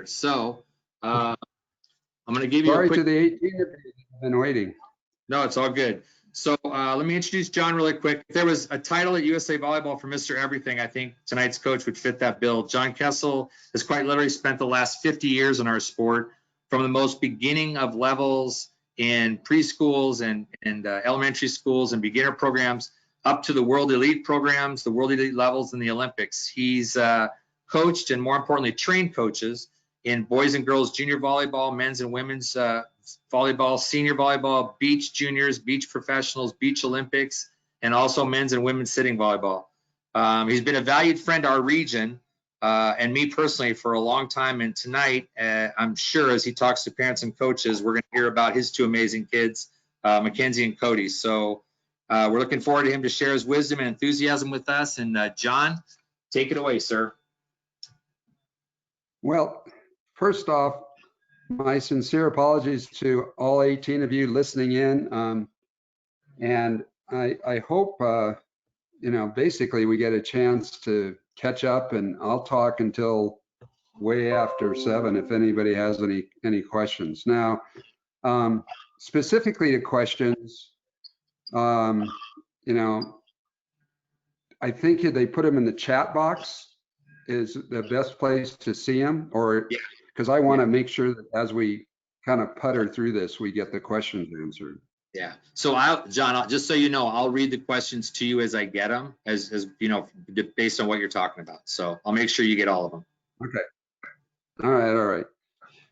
So I'm going to give you Sorry a quick. to the 18 of you that have been waiting. No, it's all good. So let me introduce John really quick. If there was a title at USA Volleyball for Mr. Everything, I think tonight's coach would fit that bill. John Kessel has quite literally spent the last 50 years in our sport, from the most beginning of levels in preschools and elementary schools and beginner programs up to the world elite programs, the world elite levels, and the Olympics. He's coached and, more importantly, trained coaches in boys and girls junior volleyball, men's and women's volleyball, senior volleyball, beach juniors, beach professionals, beach Olympics, and also men's and women's sitting volleyball. He's been a valued friend to our region and me personally for a long time. And tonight, I'm sure as he talks to parents and coaches, we're going to hear about his two amazing kids, Mackenzie and Cody. So we're looking forward to him to share his wisdom and enthusiasm with us. And John, take it away, sir. Well, first off, my sincere apologies to all 18 of you listening in. And I hope, basically we get a chance to catch up, and I'll talk until way after 7 if anybody has any questions. Now, specifically to questions, I think they put them in the chat box is the best place to see them, or because I want to make sure that as we kind of putter through this, we get the questions answered. Yeah. So John, just so you know, I'll read the questions to you as I get them, as you know, based on what you're talking about. So I'll make sure you get all of them. Okay. All right.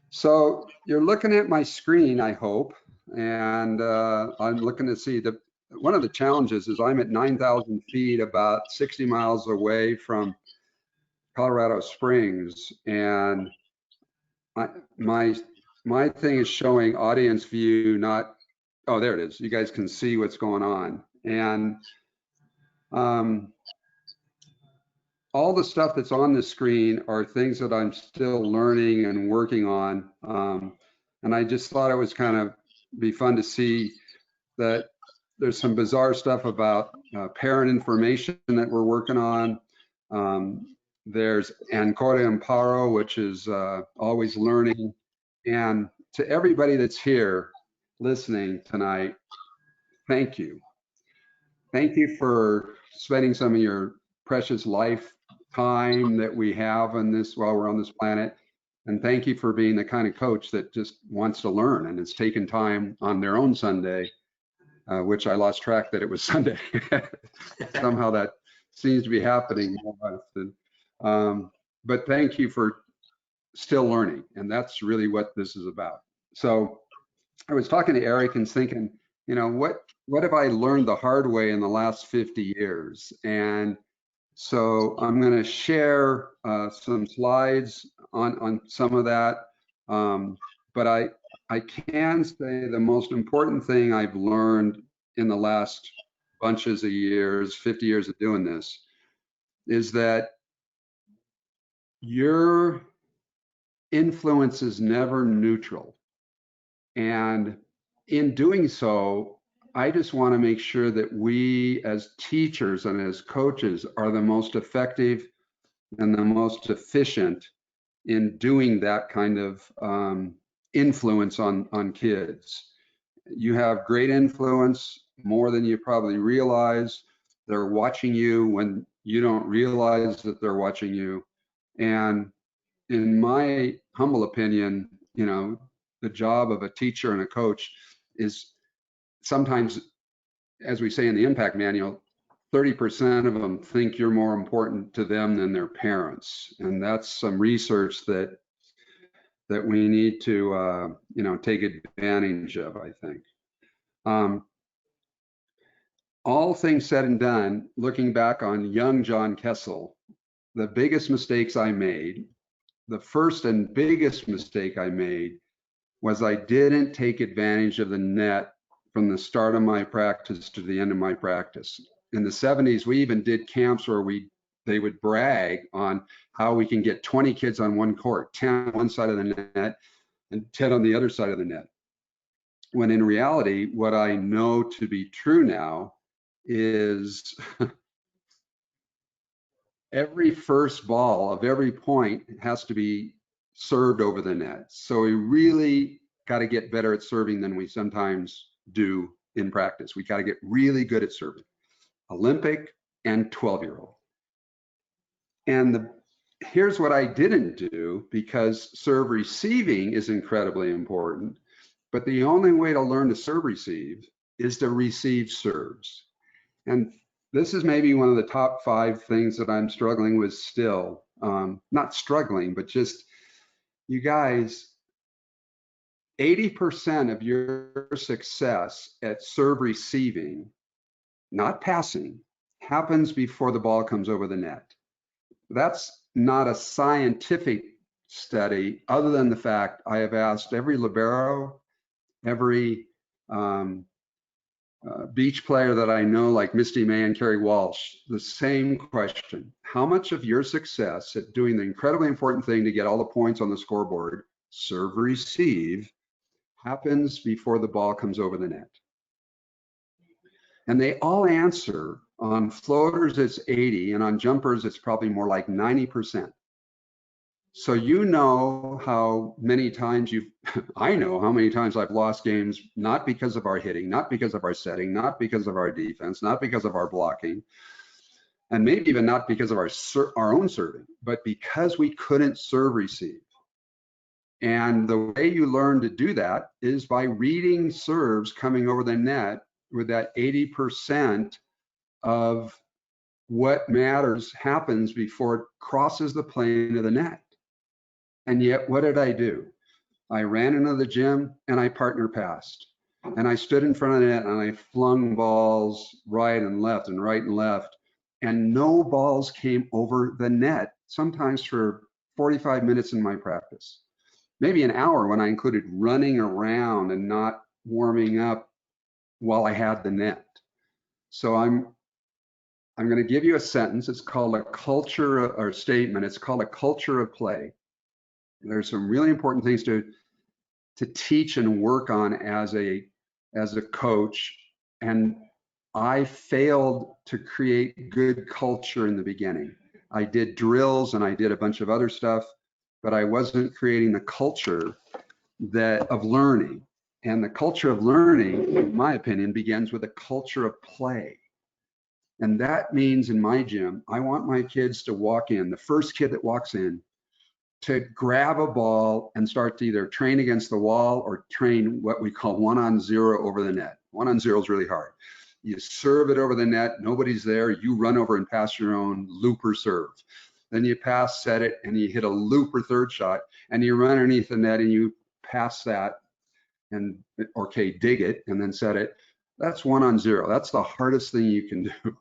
So you're looking at my screen, I hope, and I'm looking to see one of the challenges is I'm at 9,000 feet, about 60 miles away from Colorado Springs, and my thing is showing audience view, not, oh, there it is. You guys can see what's going on. And all the stuff that's on the screen are things that I'm still learning and working on. And I just thought it was kind of be fun to see that there's some bizarre stuff about parent information that we're working on. There's Ancora Amparo, which is always learning. And to everybody that's here listening tonight, thank you. Thank you for spending some of your precious life time that we have on this while we're on this planet. And thank you for being the kind of coach that just wants to learn and has taken time on their own Sunday, which I lost track that it was Sunday. Somehow that seems to be happening more often. But thank you for still learning. And that's really what this is about. So I was talking to Eric and thinking, what have I learned the hard way in the last 50 years? And so I'm going to share some slides on some of that. But I can say the most important thing I've learned in the last bunches of years, 50 years of doing this, is that your influence is never neutral. And in doing so, I just want to make sure that we as teachers and as coaches are the most effective and the most efficient in doing that kind of influence on kids. You have great influence, more than you probably realize. They're watching you when you don't realize that they're watching you. And in my humble opinion, the job of a teacher and a coach is sometimes, as we say in the impact manual, 30% of them think you're more important to them than their parents. And that's some research that we need to, take advantage of, I think. All things said and done, looking back on young John Kessel, the biggest mistakes I made, the first and biggest mistake I made was I didn't take advantage of the net from the start of my practice to the end of my practice. In the 70s, we even did camps where they would brag on how we can get 20 kids on one court, 10 on one side of the net and 10 on the other side of the net. When in reality, what I know to be true now is every first ball of every point has to be served over the net. So we really got to get better at serving than we sometimes do in practice. We got to get really good at serving. Olympic and 12-year-old. And here's what I didn't do, because serve receiving is incredibly important, but the only way to learn to serve receive is to receive serves. And this is maybe one of the top 5 things that I'm struggling with still. Not struggling, but just, you guys, 80% of your success at serve receiving, not passing, happens before the ball comes over the net. That's not a scientific study, other than the fact I have asked every libero, every beach player that I know, like Misty May and Kerry Walsh, the same question. How much of your success at doing the incredibly important thing to get all the points on the scoreboard, serve receive, happens before the ball comes over the net? And they all answer. On floaters, it's 80, and on jumpers, it's probably more like 90%. So you know how many times I know how many times I've lost games, not because of our hitting, not because of our setting, not because of our defense, not because of our blocking, and maybe even not because of our own serving, but because we couldn't serve receive. And the way you learn to do that is by reading serves coming over the net with that 80% of what matters happens before it crosses the plane of the net. And yet, what did I do? I ran into the gym and I partner passed. And I stood in front of the net and I flung balls right and left and right and left. And no balls came over the net, sometimes for 45 minutes in my practice. Maybe an hour when I included running around and not warming up while I had the net. So I'm going to give you a sentence. It's called a culture, or statement. It's called a culture of play. There's some really important things to teach and work on as a coach. And I failed to create good culture in the beginning. I did drills and I did a bunch of other stuff, but I wasn't creating the culture of learning. And the culture of learning, in my opinion, begins with a culture of play. And that means in my gym, I want my kids to walk in, the first kid that walks in, to grab a ball and start to either train against the wall or train what we call 1-on-0 over the net. 1-on-0 is really hard. You serve it over the net, nobody's there, you run over and pass your own looper serve. Then you pass, set it, and you hit a looper third shot, and you run underneath the net and you pass that, and dig it and then set it. That's 1-on-0. That's the hardest thing you can do.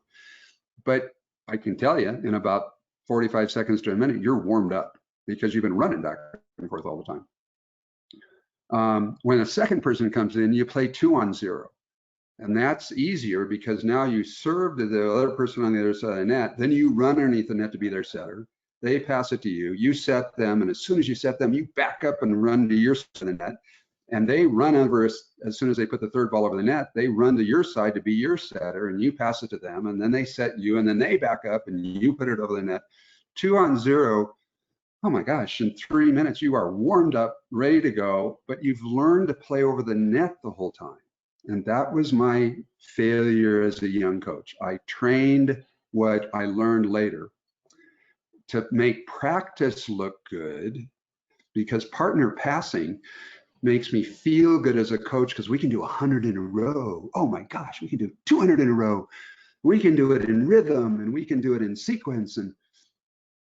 But I can tell you, in about 45 seconds to a minute, you're warmed up, because you've been running back and forth all the time. When a second person comes in, you play 2-on-0. And that's easier because now you serve to the other person on the other side of the net, then you run underneath the net to be their setter. They pass it to you, you set them, and as soon as you set them, you back up and run to your side of the net. And they run over as soon as they put the third ball over the net, they run to your side to be your setter, and you pass it to them, and then they set you, and then they back up and you put it over the net. 2-on-0. Oh my gosh, in 3 minutes, you are warmed up, ready to go, but you've learned to play over the net the whole time. And that was my failure as a young coach. I trained what I learned later to make practice look good, because partner passing makes me feel good as a coach, because we can do 100 in a row. Oh my gosh, we can do 200 in a row. We can do it in rhythm, and we can do it in sequence, and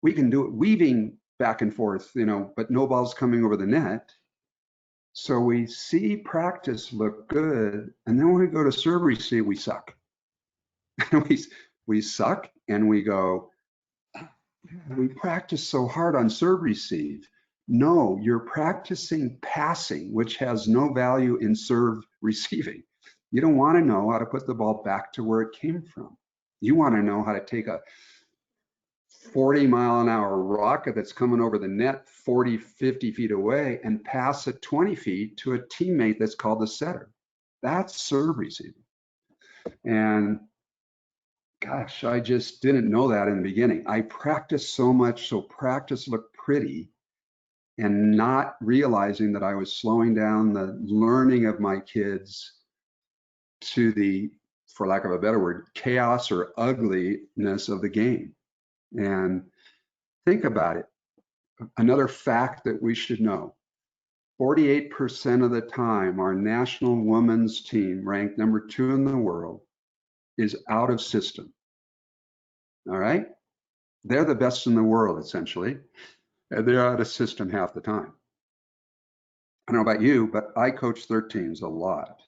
we can do it weaving back and forth, but no balls coming over the net. So we see practice look good, and then when we go to serve receive, we suck. we suck, and we go, we practice so hard on serve receive. No, you're practicing passing, which has no value in serve receiving. You don't want to know how to put the ball back to where it came from. You want to know how to take a 40-mile-an-hour rocket that's coming over the net 40, 50 feet away and pass it 20 feet to a teammate that's called the setter. That's serve receiving. And gosh, I just didn't know that in the beginning. I practiced so much, so practice looked pretty, and not realizing that I was slowing down the learning of my kids to the, for lack of a better word, chaos or ugliness of the game. And think about it. Another fact that we should know, 48% of the time, our national women's team, ranked number 2 in the world, is out of system. All right? They're the best in the world, essentially, and they're out of system half the time. I don't know about you, but I coach 13s a lot.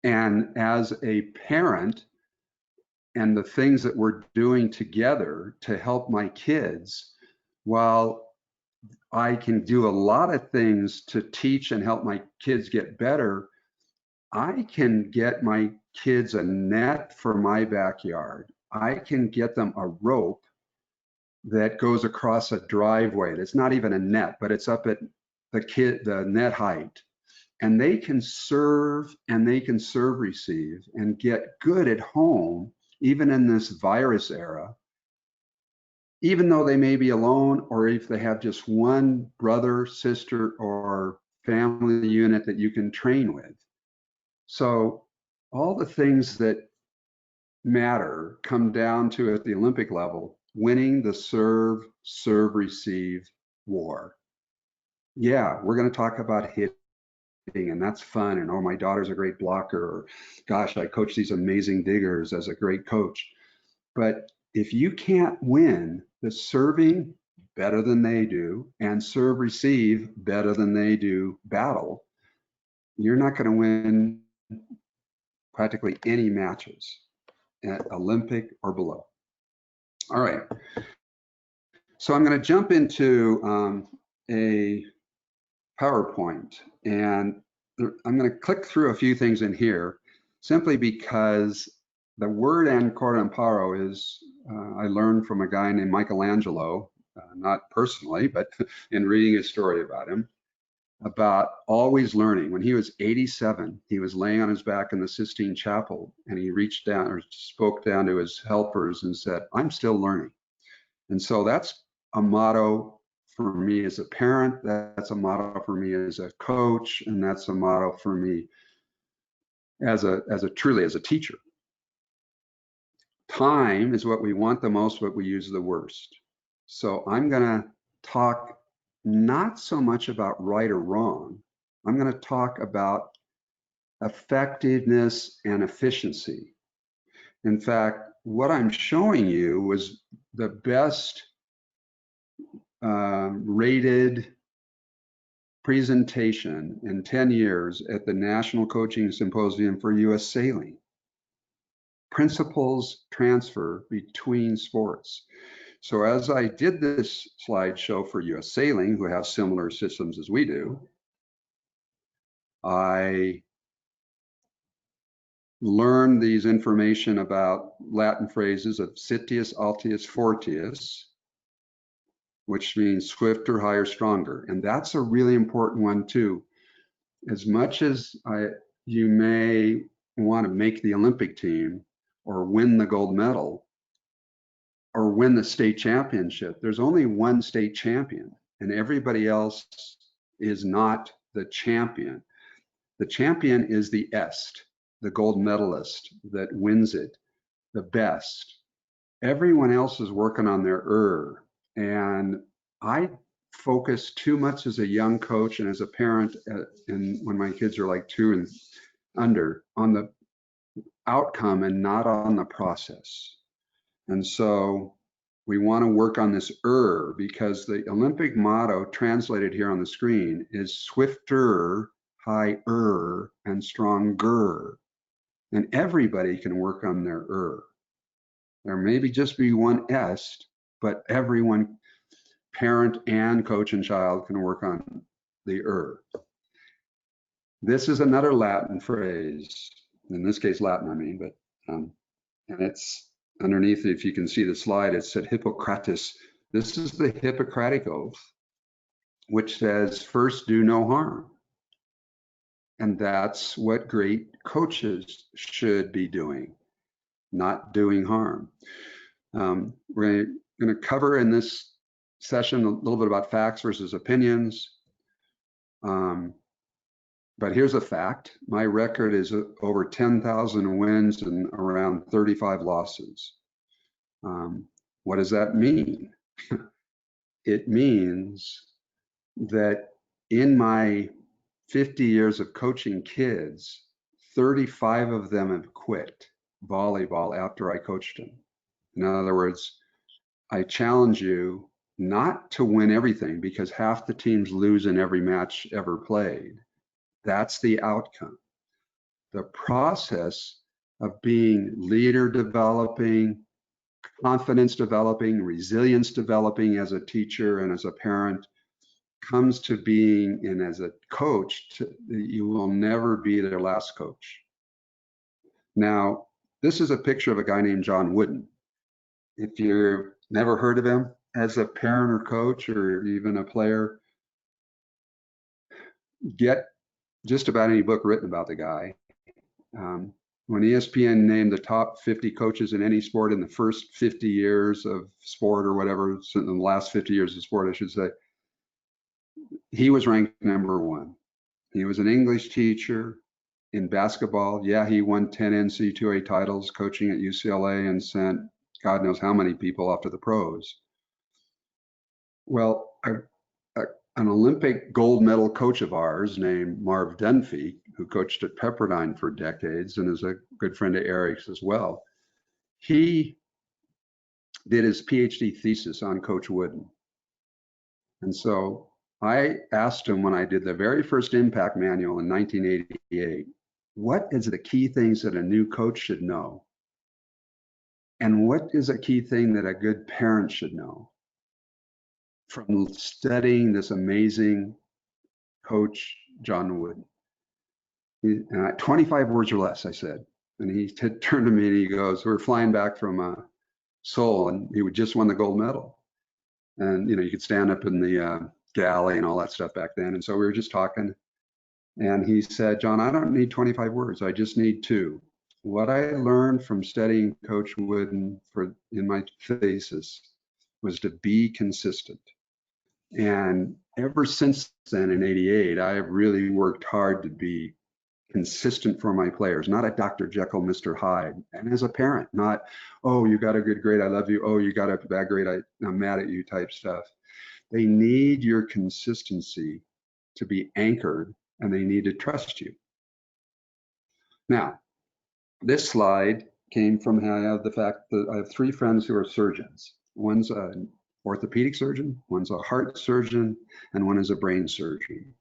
And as a parent, and the things that we're doing together to help my kids, while I can do a lot of things to teach and help my kids get better, I can get my kids a net for my backyard. I can get them a rope that goes across a driveway. It's not even a net, but it's up at the net height. And they can serve receive and get good at home, even in this virus era, even though they may be alone, or if they have just one brother, sister, or family unit that you can train with. So all the things that matter come down to, at the Olympic level, winning the serve, receive war. Yeah, we're going to talk about hitting, and that's fun. And oh, my daughter's a great blocker. Or gosh, I coach these amazing diggers as a great coach. But if you can't win the serving better than they do and serve receive better than they do battle, you're not going to win practically any matches at Olympic or below. All right. So I'm going to jump into a PowerPoint, and I'm going to click through a few things in here simply because the word ancora imparo is, I learned from a guy named Michelangelo, not personally, but in reading a story about him, about always learning. When he was 87, he was laying on his back in the Sistine Chapel, and he reached down or spoke down to his helpers and said, "I'm still learning." And so that's a motto for me as a parent, that's a motto for me as a coach, and that's a motto for me as a truly as a teacher. Time is what we want the most, but we use the worst. So I'm going to talk not so much about right or wrong. I'm going to talk about effectiveness and efficiency. In fact, what I'm showing you was the best rated presentation in 10 years at the National Coaching Symposium for US Sailing. Principles transfer between sports. So as I did this slideshow for US Sailing, who have similar systems as we do, I learned these information about Latin phrases of Citius, Altius, Fortius, which means swifter, higher, stronger. And that's a really important one too. As much as you may want to make the Olympic team or win the gold medal or win the state championship, there's only one state champion, and everybody else is not the champion. The champion is the est, the gold medalist that wins it, the best. Everyone else is working on their and I focus too much as a young coach and as a parent, and when my kids are like 2 and under, on the outcome and not on the process. And so we want to work on this because the Olympic motto translated here on the screen is swifter, higher, and stronger. And everybody can work on their There maybe just be one est, but everyone, parent and coach and child, can work on the This is another Latin phrase, in this case Latin, I mean, but and it's underneath, if you can see the slide, it said Hippocrates. This is the Hippocratic Oath, which says, first do no harm. And that's what great coaches should be doing, not doing harm. We're going to cover in this session a little bit about facts versus opinions. But here's a fact. My record is over 10,000 wins and around 35 losses. What does that mean? It means that in my 50 years of coaching kids, 35 of them have quit volleyball after I coached them. In other words, I challenge you not to win everything, because half the teams lose in every match ever played. That's the outcome. The process of being leader developing, confidence developing, resilience developing as a teacher and as a parent comes to being, and as a coach, you will never be their last coach. Now, this is a picture of a guy named John Wooden. If you've never heard of him, as a parent or coach or even a player, get just about any book written about the guy. When ESPN named the top 50 coaches in any sport in the first 50 years of sport or whatever, in the last 50 years of sport, I should say, he was ranked #1. He was an English teacher in basketball. Yeah, he won 10 NCAA titles coaching at UCLA and sent God knows how many people off to the pros. Well, an Olympic gold medal coach of ours named Marv Dunphy, who coached at Pepperdine for decades and is a good friend of Eric's as well, he did his PhD thesis on Coach Wooden. And so I asked him when I did the very first impact manual in 1988, what is the key things that a new coach should know? And what is a key thing that a good parent should know from studying this amazing coach, John Wooden? 25 words or less, I said. And he turned to me and he goes, we're flying back from Seoul, and he just won the gold medal. And, you could stand up in the galley and all that stuff back then. And so we were just talking. And he said, John, I don't need 25 words. I just need 2. What I learned from studying Coach Wooden in my thesis was to be consistent. And ever since then, in '88, I have really worked hard to be consistent for my players, not a Dr. Jekyll, Mr. Hyde. And as a parent, not, oh, you got a good grade, I love you. Oh, you got a bad grade, I'm mad at you type stuff. They need your consistency to be anchored, and they need to trust you. Now, this slide came from the fact that I have 3 friends who are surgeons. One's an orthopedic surgeon, one's a heart surgeon, and one is a brain surgeon.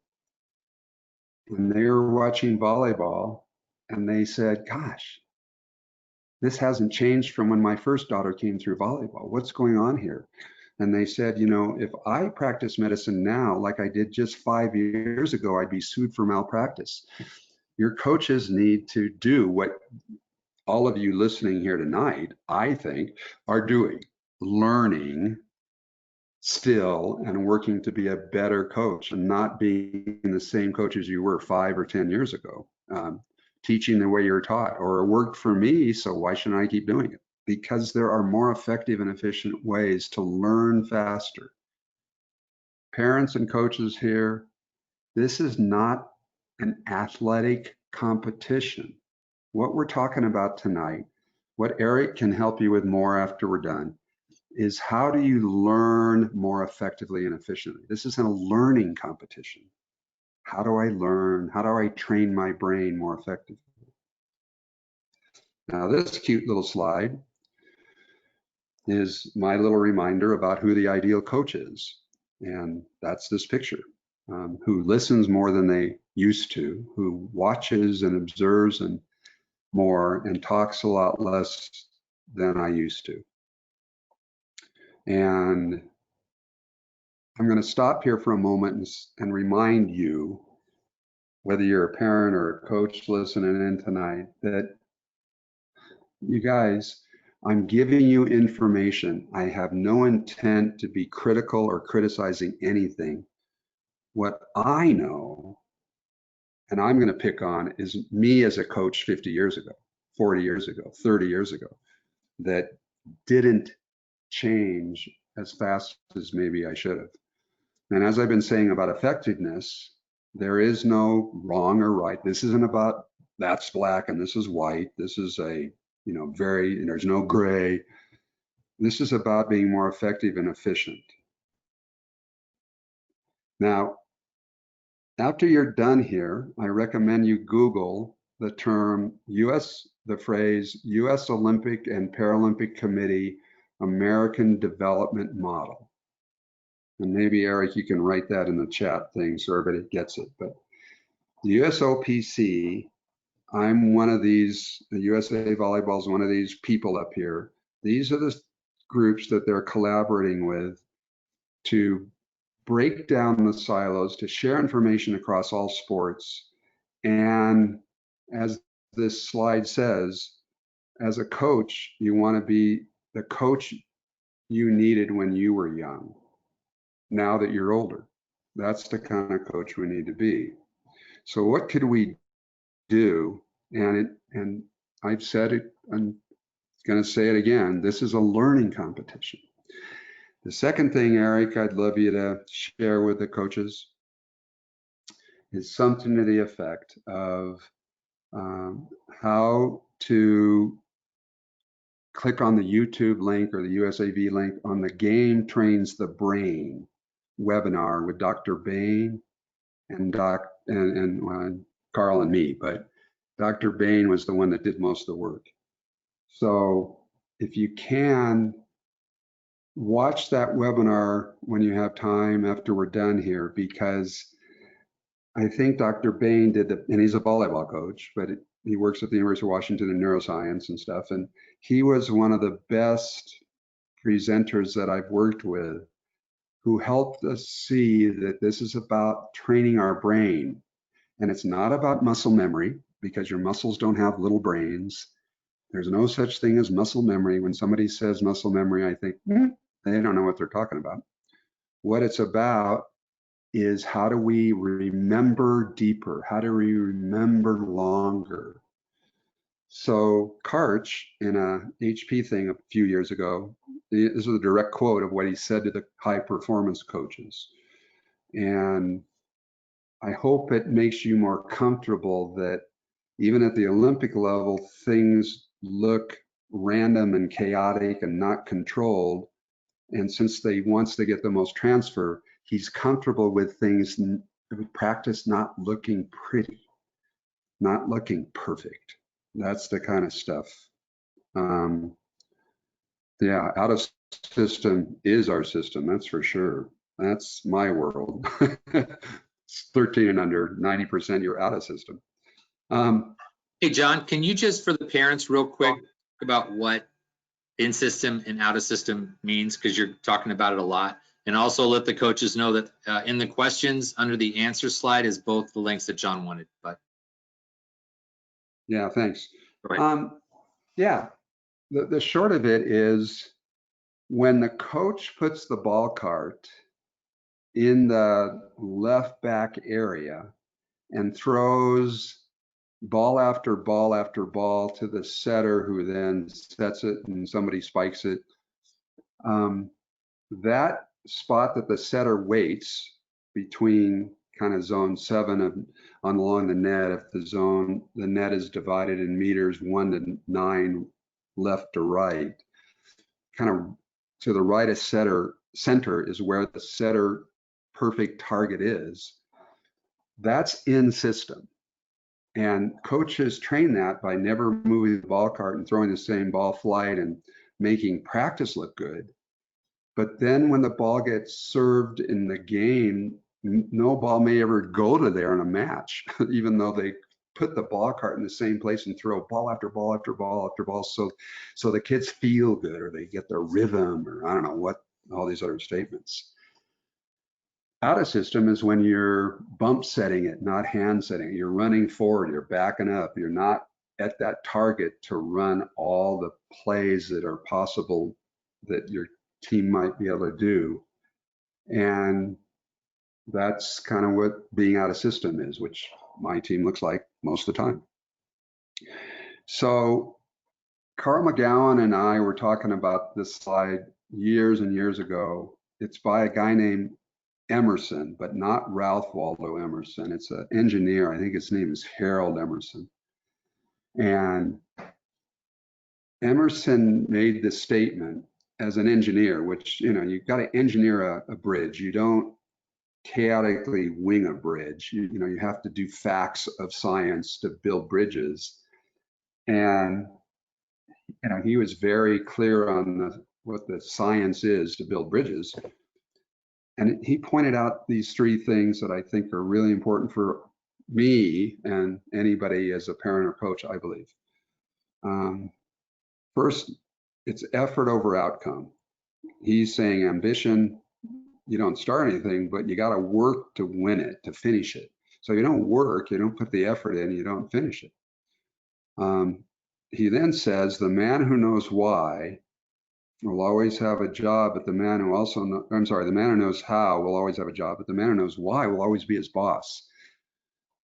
And they were watching volleyball, and they said, gosh, this hasn't changed from when my first daughter came through volleyball. What's going on here? And they said, if I practice medicine now like I did just 5 years ago, I'd be sued for malpractice. Your coaches need to do what all of you listening here tonight, I think, are doing, learning still and working to be a better coach, and not being the same coach as you were 5 or 10 years ago, teaching the way you're taught, or it worked for me, so why shouldn't I keep doing it? Because there are more effective and efficient ways to learn faster. Parents and coaches here, this is not an athletic competition. What we're talking about tonight, what Eric can help you with more after we're done, is how do you learn more effectively and efficiently? This isn't a learning competition. How do I learn? How do I train my brain more effectively? Now, this cute little slide is my little reminder about who the ideal coach is. And that's this picture, who listens more than they used to, who watches and observes and more, and talks a lot less than I used to. And I'm going to stop here for a moment and remind you, whether you're a parent or a coach listening in tonight, that you guys, I'm giving you information. I have no intent to be critical or criticizing anything. What I know, and I'm going to pick on, is me as a coach 50 years ago, 40 years ago, 30 years ago, that didn't change as fast as maybe I should have. And as I've been saying about effectiveness, there is no wrong or right. This isn't about that's black and this is white. This is a, there's no gray. This is about being more effective and efficient. Now, after you're done here, I recommend you Google the phrase US Olympic and Paralympic Committee American Development Model. And maybe Eric, you can write that in the chat thing so everybody gets it. But the USOPC, I'm one of these, the USA Volleyball is one of these people up here. These are the groups that they're collaborating with to break down the silos, to share information across all sports. And as this slide says, as a coach, you want to be the coach you needed when you were young. Now that you're older, that's the kind of coach we need to be. So what could we do? And I've said it, I'm going to say it again. This is a learning competition. The second thing, Eric, I'd love you to share with the coaches is something to the effect of how to click on the YouTube link or the USAV link on the Game Trains the Brain webinar with Dr. Bain and Carl and me, but Dr. Bain was the one that did most of the work. So if you can, watch that webinar when you have time after we're done here, because I think Dr. Bain did and he's a volleyball coach, but he works at the University of Washington in neuroscience and stuff. And he was one of the best presenters that I've worked with who helped us see that this is about training our brain. And it's not about muscle memory, because your muscles don't have little brains. There's no such thing as muscle memory. When somebody says muscle memory, I think, they don't know what they're talking about. What it's about is how do we remember deeper? How do we remember longer? So Karch, in a HP thing a few years ago, this is a direct quote of what he said to the high performance coaches. And I hope it makes you more comfortable that even at the Olympic level, things look random and chaotic and not controlled. And since once they get the most transfer, he's comfortable with things, practice not looking pretty, not looking perfect. That's the kind of stuff. Yeah, out of system is our system, that's for sure. That's my world. It's 13 and under, 90% you're out of system. Hey, John, can you just, for the parents, real quick, about what in system and out of system means, because you're talking about it a lot, and also let the coaches know that in the questions under the answer slide is both the links that John wanted. But yeah, thanks. Right. Yeah, the short of it is when the coach puts the ball cart in the left back area and throws ball after ball after ball to the setter, who then sets it and somebody spikes it. That spot that the setter waits between kind of zone 7 along the net, if the net is divided in meters 1 to 9 left to right, kind of to the right of center is where the setter perfect target is. That's in system. And coaches train that by never moving the ball cart and throwing the same ball flight and making practice look good. But then when the ball gets served in the game, no ball may ever go to there in a match, even though they put the ball cart in the same place and throw ball after ball after ball after ball. So the kids feel good, or they get their rhythm, or I don't know what, all these other statements. Out of system is when you're bump setting it, not hand setting it. You're running forward, you're backing up. You're not at that target to run all the plays that are possible that your team might be able to do. And that's kind of what being out of system is, which my team looks like most of the time. So Carl McGowan and I were talking about this slide years and years ago. It's by a guy named Emerson, but not Ralph Waldo Emerson. It's an engineer. I think his name is Harold Emerson. And Emerson made this statement as an engineer, which, you've got to engineer a bridge. You don't chaotically wing a bridge. You have to do facts of science to build bridges. And, he was very clear on what the science is to build bridges. And he pointed out these three things that I think are really important for me and anybody as a parent or coach, I believe. First, it's effort over outcome. He's saying ambition, you don't start anything, but you got to work to win it, to finish it. So you don't work, you don't put the effort in, you don't finish it. He then says, the man who knows why will always have a job, but the man who the man who knows how will always have a job, but the man who knows why will always be his boss.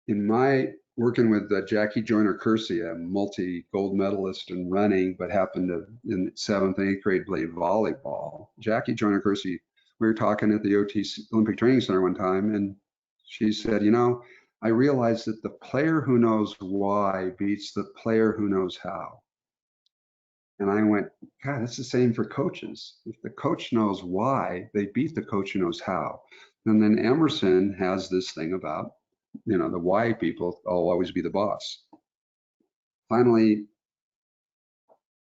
In my working with Jackie Joyner-Kersee, a multi-gold medalist in running, but happened to, in 7th and 8th grade, play volleyball. Jackie Joyner-Kersee, we were talking at the OTC Olympic Training Center one time, and she said, I realized that the player who knows why beats the player who knows how. And I went, God, that's the same for coaches. If the coach knows why, they beat the coach who knows how. And then Emerson has this thing about, the why people, I'll always be the boss. Finally,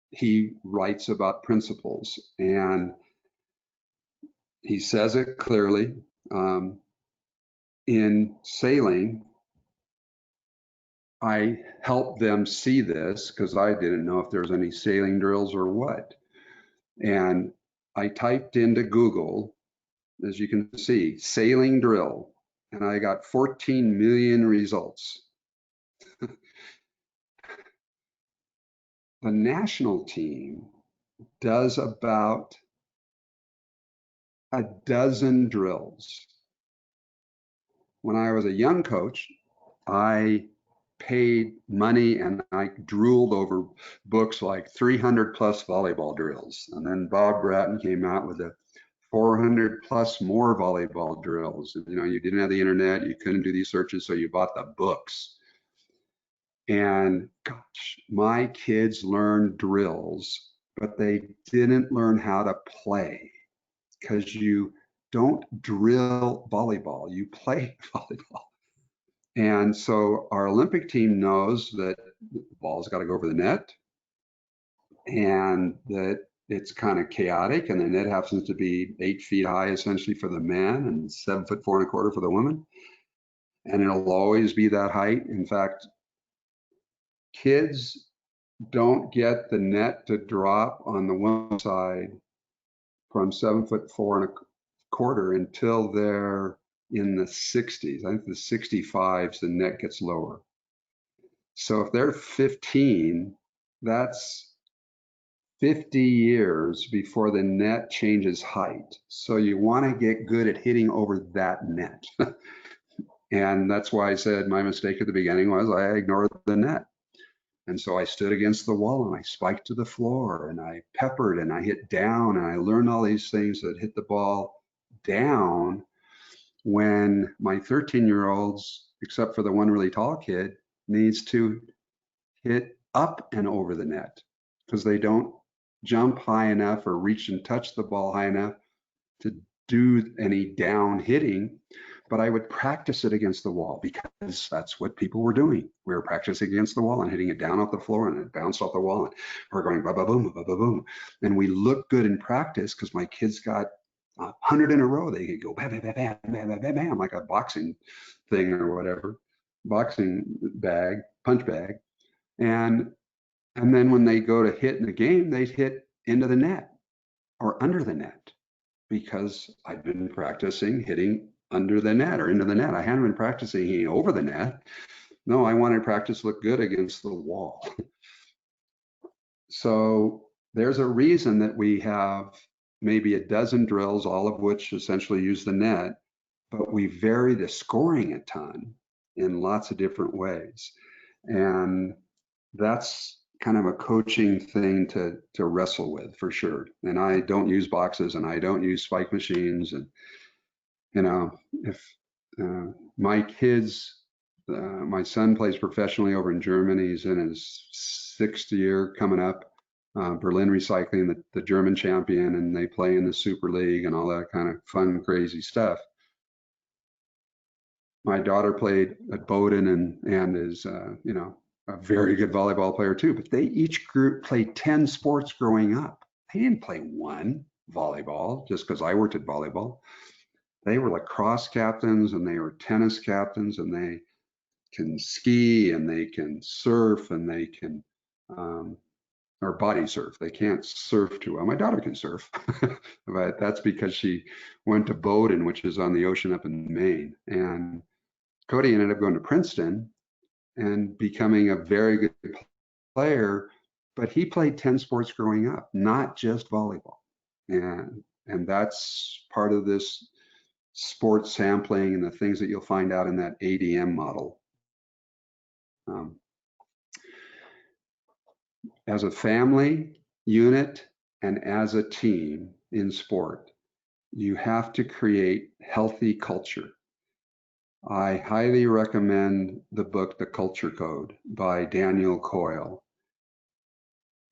he writes about principles, and he says it clearly. In sailing, I helped them see this because I didn't know if there was any sailing drills or what. And I typed into Google, as you can see, sailing drill, and I got 14 million results. The national team does about a dozen drills. When I was a young coach, I paid money and I drooled over books like 300 plus volleyball drills. And then Bob Bratton came out with a 400 plus more volleyball drills. You didn't have the internet, you couldn't do these searches, so you bought the books. And gosh, my kids learned drills, but they didn't learn how to play, because you don't drill volleyball, you play volleyball. And so our Olympic team knows that the ball's got to go over the net, and that it's kind of chaotic, and the net happens to be 8 feet high essentially for the man and 7'4" for the woman. And it'll always be that height. In fact, kids don't get the net to drop on the one side from 7'4" until they're in the 60s. I think the 65s, the net gets lower. So if they're 15, that's 50 years before the net changes height. So you want to get good at hitting over that net. And that's why I said my mistake at the beginning was I ignored the net. And so I stood against the wall and I spiked to the floor and I peppered and I hit down, and I learned all these things that hit the ball down, when my 13-year-olds, except for the one really tall kid, needs to hit up and over the net because they don't jump high enough or reach and touch the ball high enough to do any down hitting. But I would practice it against the wall because that's what people were doing. We were practicing against the wall and hitting it down off the floor, and it bounced off the wall, and we're going ba ba boom, ba ba boom. And we looked good in practice because my kids got 100 in a row. They could go bam, bam, bam, bam, bam, bam, bam, bam, like a boxing thing or whatever, boxing bag, punch bag. And then when they go to hit in the game, they'd hit into the net or under the net, because I'd been practicing hitting under the net or into the net. I hadn't been practicing hitting over the net. No, I wanted practice to look good against the wall. So there's a reason that we have maybe a dozen drills, all of which essentially use the net, but we vary the scoring a ton in lots of different ways. And that's kind of a coaching thing to wrestle with for sure. And I don't use boxes and I don't use spike machines. And, you know, if my kids, my son plays professionally over in Germany. He's in his 6th year coming up. Berlin Recycling, the German champion, and they play in the Super League and all that kind of fun, crazy stuff. My daughter played at Bowdoin and is, you know, a very good volleyball player too, but they each group played 10 sports growing up. They didn't play one volleyball just because I worked at volleyball. They were lacrosse captains and they were tennis captains, and they can ski and they can surf and they can, or body surf. They can't surf too well. My daughter can surf, but that's because she went to Bowdoin, which is on the ocean up in Maine. And Cody ended up going to Princeton and becoming a very good player, but he played 10 sports growing up, not just volleyball. And that's part of this sports sampling and the things that you'll find out in that ADM model. As a family unit and as a team in sport, you have to create healthy culture. I highly recommend the book, The Culture Code by Daniel Coyle.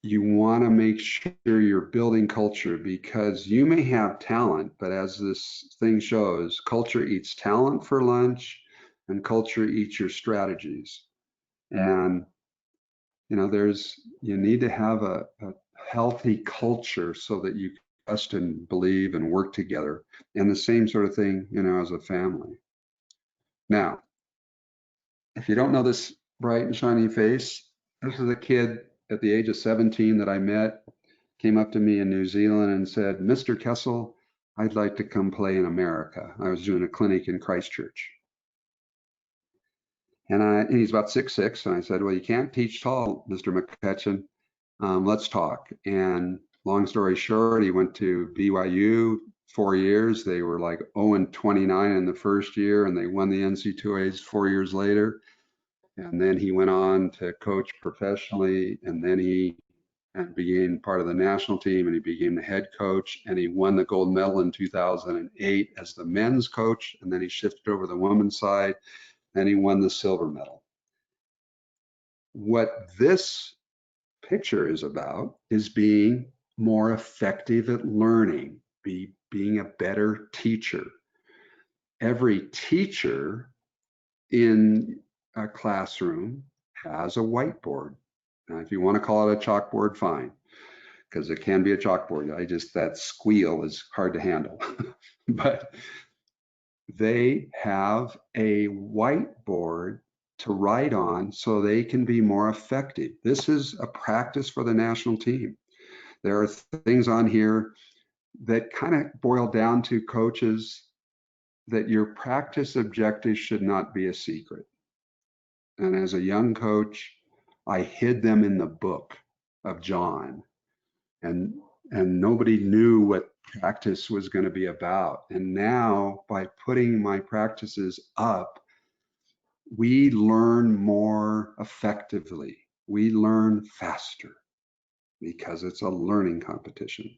You want to make sure you're building culture because you may have talent, but as this thing shows, culture eats talent for lunch and culture eats your strategies. And, you know, you need to have a healthy culture so that you trust and believe and work together. And the same sort of thing, you know, as a family. Now, if you don't know this bright and shiny face, this is a kid at the age of 17 that I met, came up to me in New Zealand and said, "Mr. Kessel, I'd like to come play in America." I was doing a clinic in Christchurch. And he's about 6'6", and I said, "Well, you can't teach tall, Mr. McCutcheon. Let's talk." And long story short, he went to BYU 4 years. They were like 0-29 in the first year, and they won the NC2As 4 years later. And then he went on to coach professionally, and then he became part of the national team, and he became the head coach, and he won the gold medal in 2008 as the men's coach, and then he shifted over the women's side, and he won the silver medal. What this picture is about is being more effective at learning, being a better teacher. Every teacher in a classroom has a whiteboard. Now, if you want to call it a chalkboard, fine, because it can be a chalkboard. That squeal is hard to handle. But they have a whiteboard to write on so they can be more effective. This is a practice for the national team. There are things on here that kind of boil down to coaches that your practice objectives should not be a secret. And as a young coach, I hid them in the book of John, and nobody knew what practice was going to be about. And now, by putting my practices up, we learn more effectively. We learn faster because it's a learning competition.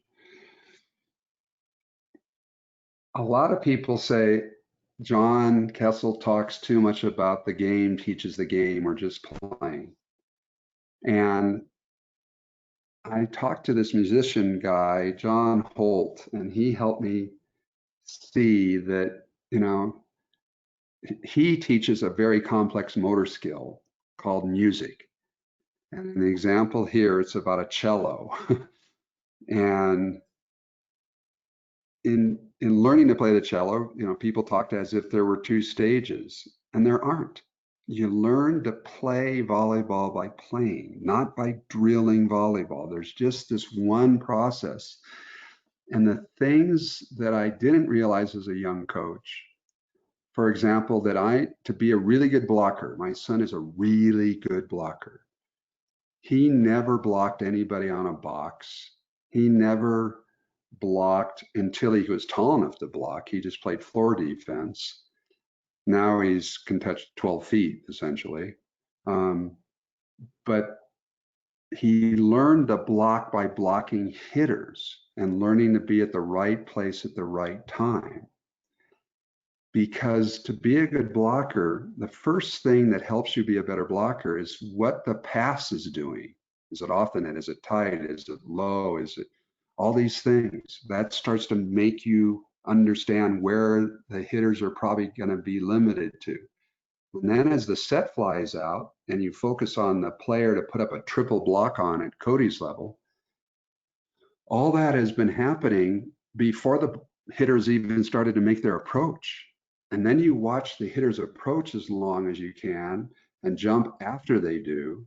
A lot of people say John Kessel talks too much about the game, teaches the game, or just playing. And I talked to this musician guy, John Holt, and he helped me see that, you know, he teaches a very complex motor skill called music. And an example here, it's about a cello. And in learning to play the cello, you know, people talked as if there were two stages, and there aren't. You learn to play volleyball by playing, not by drilling volleyball. There's just this one process. And the things that I didn't realize as a young coach, for example, to be a really good blocker, my son is a really good blocker. He never blocked anybody on a box. He never blocked until he was tall enough to block. He just played floor defense. Now can touch 12 feet essentially. But he learned to block by blocking hitters and learning to be at the right place at the right time. Because to be a good blocker, the first thing that helps you be a better blocker is what the pass is doing. Is it off the net? Is it tight? Is it low? Is it all these things? That starts to make you understand where the hitters are probably going to be limited to. And then as the set flies out and you focus on the player to put up a triple block on at Cody's level, all that has been happening before the hitters even started to make their approach. And then you watch the hitters approach as long as you can and jump after they do.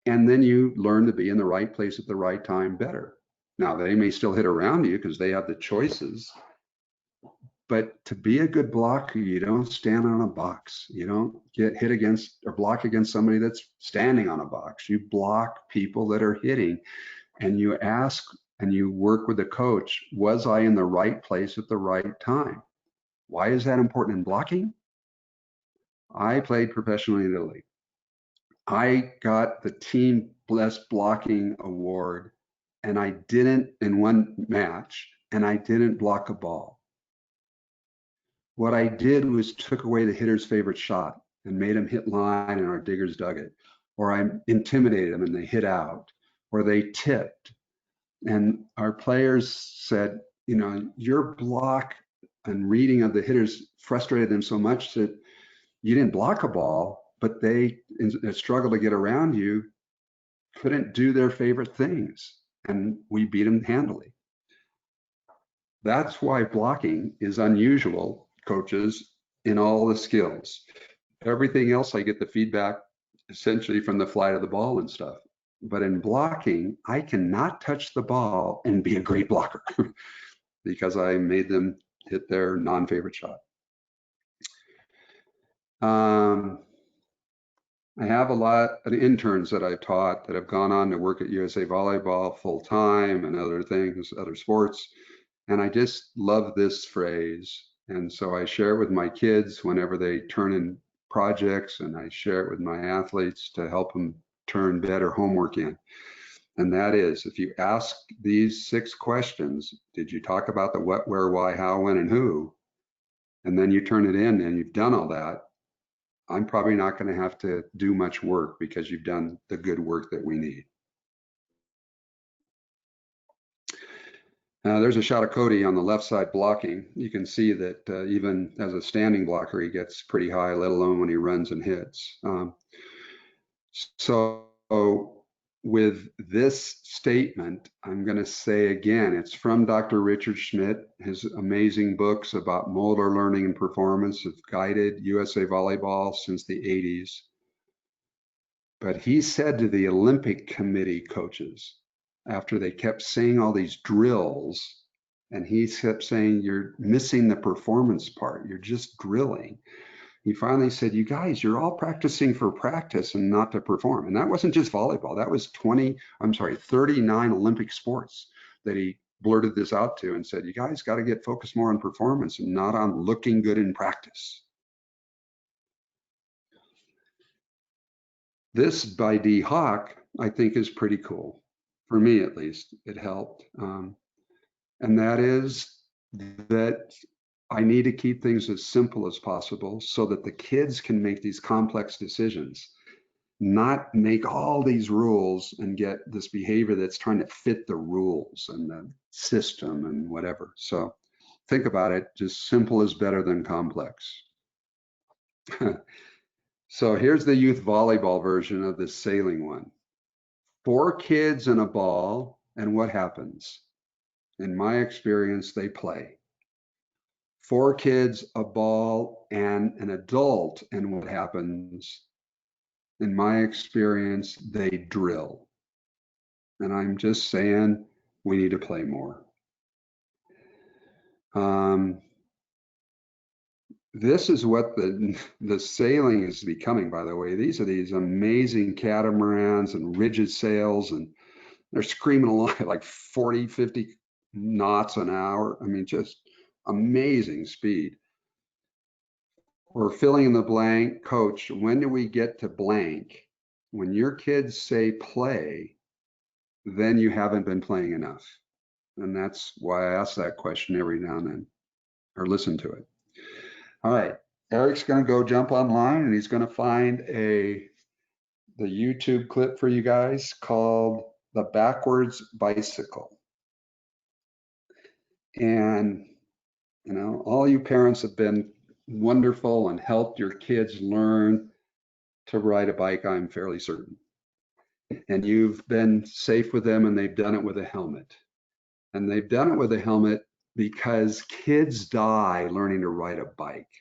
And then you learn to be in the right place at the right time better. Now, they may still hit around you because they have the choices. But to be a good blocker, you don't stand on a box. You don't get hit against or block against somebody that's standing on a box. You block people that are hitting, and you ask and you work with the coach, was I in the right place at the right time? Why is that important in blocking? I played professionally in Italy. I got the team best blocking award, and I didn't in one match, and I didn't block a ball. What I did was took away the hitter's favorite shot and made him hit line and our diggers dug it, or I intimidated them and they hit out, or they tipped. And our players said, you know, your block and reading of the hitters frustrated them so much that you didn't block a ball, but they struggled to get around you, couldn't do their favorite things. And we beat them handily. That's why blocking is unusual, coaches, in all the skills. Everything else, I get the feedback essentially from the flight of the ball and stuff. But in blocking, I cannot touch the ball and be a great blocker because I made them hit their non-favorite shot. I have a lot of interns that I've taught that have gone on to work at USA Volleyball full time and other things, other sports. And I just love this phrase. And so I share it with my kids whenever they turn in projects, and I share it with my athletes to help them turn better homework in. And that is, if you ask these 6 questions, did you talk about the what, where, why, how, when, and who? And then you turn it in and you've done all that, I'm probably not going to have to do much work because you've done the good work that we need. There's a shot of Cody on the left side blocking. You can see that even as a standing blocker, he gets pretty high, let alone when he runs and hits. So with this statement, I'm going to say again, it's from Dr. Richard Schmidt. His amazing books about motor learning and performance have guided USA Volleyball since the 80s. But he said to the Olympic Committee coaches, after they kept saying all these drills, and he kept saying, you're missing the performance part, you're just drilling. He finally said, you guys, you're all practicing for practice and not to perform. And that wasn't just volleyball, that was 39 Olympic sports that he blurted this out to and said, you guys got to get focused more on performance and not on looking good in practice. This by D. Hawk, I think, is pretty cool. For me, at least, it helped. And that is that I need to keep things as simple as possible so that the kids can make these complex decisions, not make all these rules and get this behavior that's trying to fit the rules and the system and whatever. So think about it, just simple is better than complex. So here's the youth volleyball version of this sailing one. 4 kids and a ball, and what happens? In my experience, they play. 4 kids, a ball, and an adult, and what happens? In my experience, they drill. And I'm just saying we need to play more. This is what the sailing is becoming, by the way. These are these amazing catamarans and rigid sails, and they're screaming along at like 40, 50 knots an hour. I mean, just amazing speed. We're filling in the blank. Coach, when do we get to blank? When your kids say play, then you haven't been playing enough. And that's why I ask that question every now and then, or listen to it. All right, Eric's gonna go jump online and he's gonna find the YouTube clip for you guys called The Backwards Bicycle. And, you know, all you parents have been wonderful and helped your kids learn to ride a bike, I'm fairly certain. And you've been safe with them and they've done it with a helmet. And they've done it with a helmet because kids die learning to ride a bike.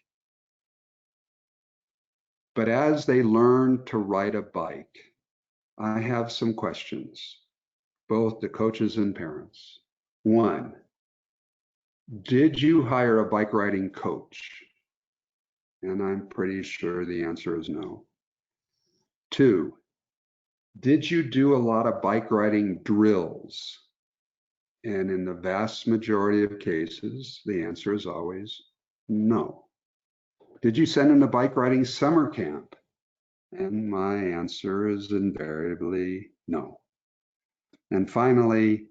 But as they learn to ride a bike, I have some questions, both to coaches and parents. One, did you hire a bike riding coach? And I'm pretty sure the answer is no. Two, did you do a lot of bike riding drills? And in the vast majority of cases, the answer is always no. Did you send them to bike riding summer camp? And my answer is invariably no. And finally,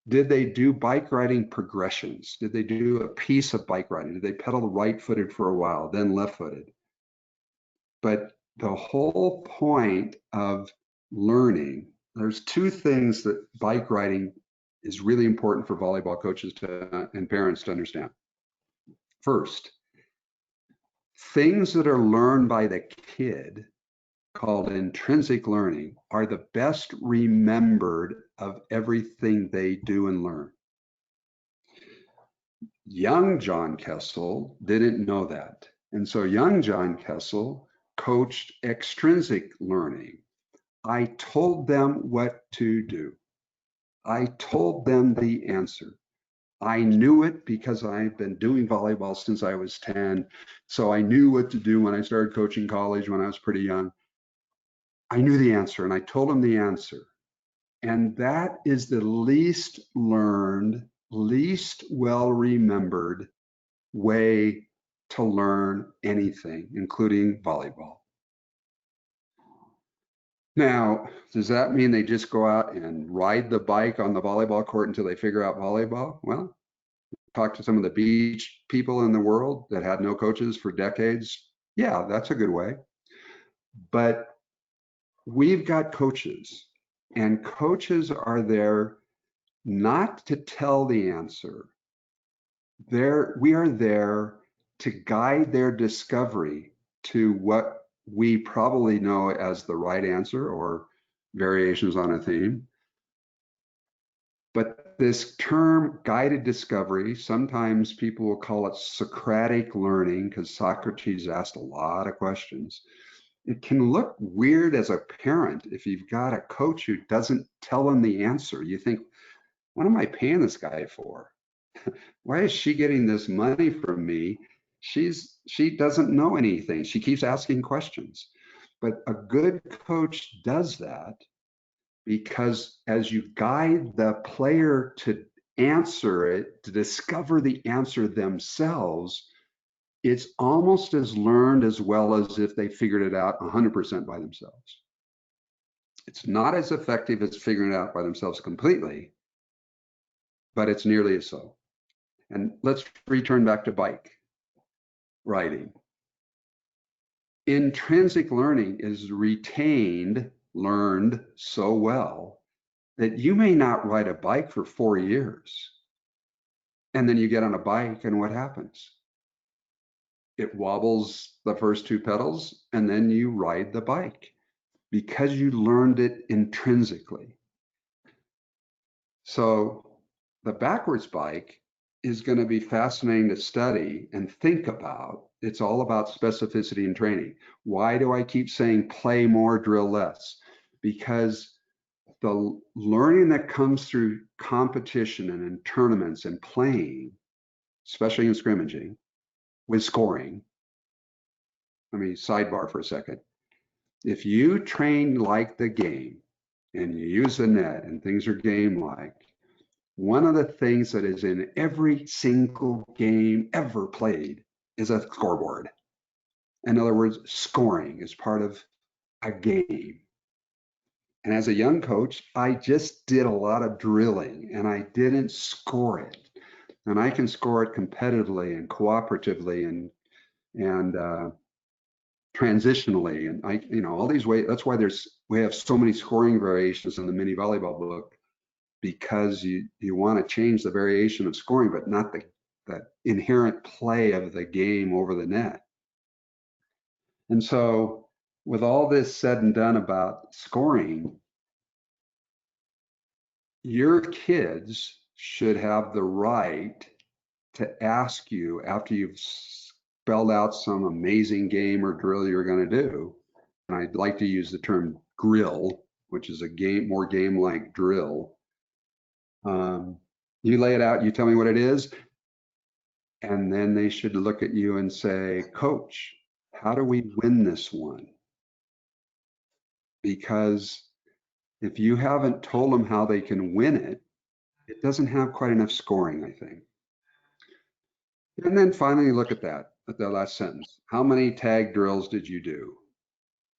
did they do bike riding progressions? Did they do a piece of bike riding? Did they pedal right-footed for a while, then left-footed? But the whole point of learning, there's two things that bike riding is really important for volleyball coaches and parents to understand. First, things that are learned by the kid, called intrinsic learning, are the best remembered of everything they do and learn. Young John Kessel didn't know that. And so young John Kessel coached extrinsic learning. I told them what to do. I told them the answer. I knew it because I've been doing volleyball since I was 10. So I knew what to do when I started coaching college when I was pretty young. I knew the answer and I told them the answer. And that is the least learned, least well remembered way to learn anything, including volleyball. Now, does that mean they just go out and ride the bike on the volleyball court until they figure out volleyball? Well, talk to some of the beach people in the world that had no coaches for decades. Yeah, that's a good way. But we've got coaches, and coaches are there not to tell the answer. We are there to guide their discovery to what we probably know as the right answer or variations on a theme. But this term guided discovery, sometimes people will call it Socratic learning because Socrates asked a lot of questions. It can look weird as a parent if you've got a coach who doesn't tell them the answer. You think, what am I paying this guy for? Why is she getting this money from me? She doesn't know anything. She keeps asking questions. But a good coach does that because as you guide the player to answer it, to discover the answer themselves, it's almost as learned as well as if they figured it out 100% by themselves. It's not as effective as figuring it out by themselves completely, but it's nearly as so. And let's return back to bike riding. Intrinsic learning is learned so well that you may not ride a bike for 4 years. And then you get on a bike and what happens? It wobbles the first 2 pedals and then you ride the bike because you learned it intrinsically. So the backwards bike is going to be fascinating to study and think about. It's all about specificity and training. Why do I keep saying play more, drill less? Because the learning that comes through competition and in tournaments and playing, especially in scrimmaging, with scoring. Let me sidebar for a second. If you train like the game and you use the net and things are game-like, one of the things that is in every single game ever played is a scoreboard. In other words, scoring is part of a game. And as a young coach, I just did a lot of drilling and I didn't score it. And I can score it competitively and cooperatively and transitionally. And all these ways. That's why we have so many scoring variations in the mini volleyball book, because you want to change the variation of scoring, but not the inherent play of the game over the net. And so with all this said and done about scoring, your kids should have the right to ask you, after you've spelled out some amazing game or drill you're going to do, and I'd like to use the term grill, which is a more game-like drill. You lay it out, you tell me what it is, and then they should look at you and say, Coach, how do we win this one? Because if you haven't told them how they can win it, it doesn't have quite enough scoring, I think. And then finally look at that last sentence. How many tag drills did you do?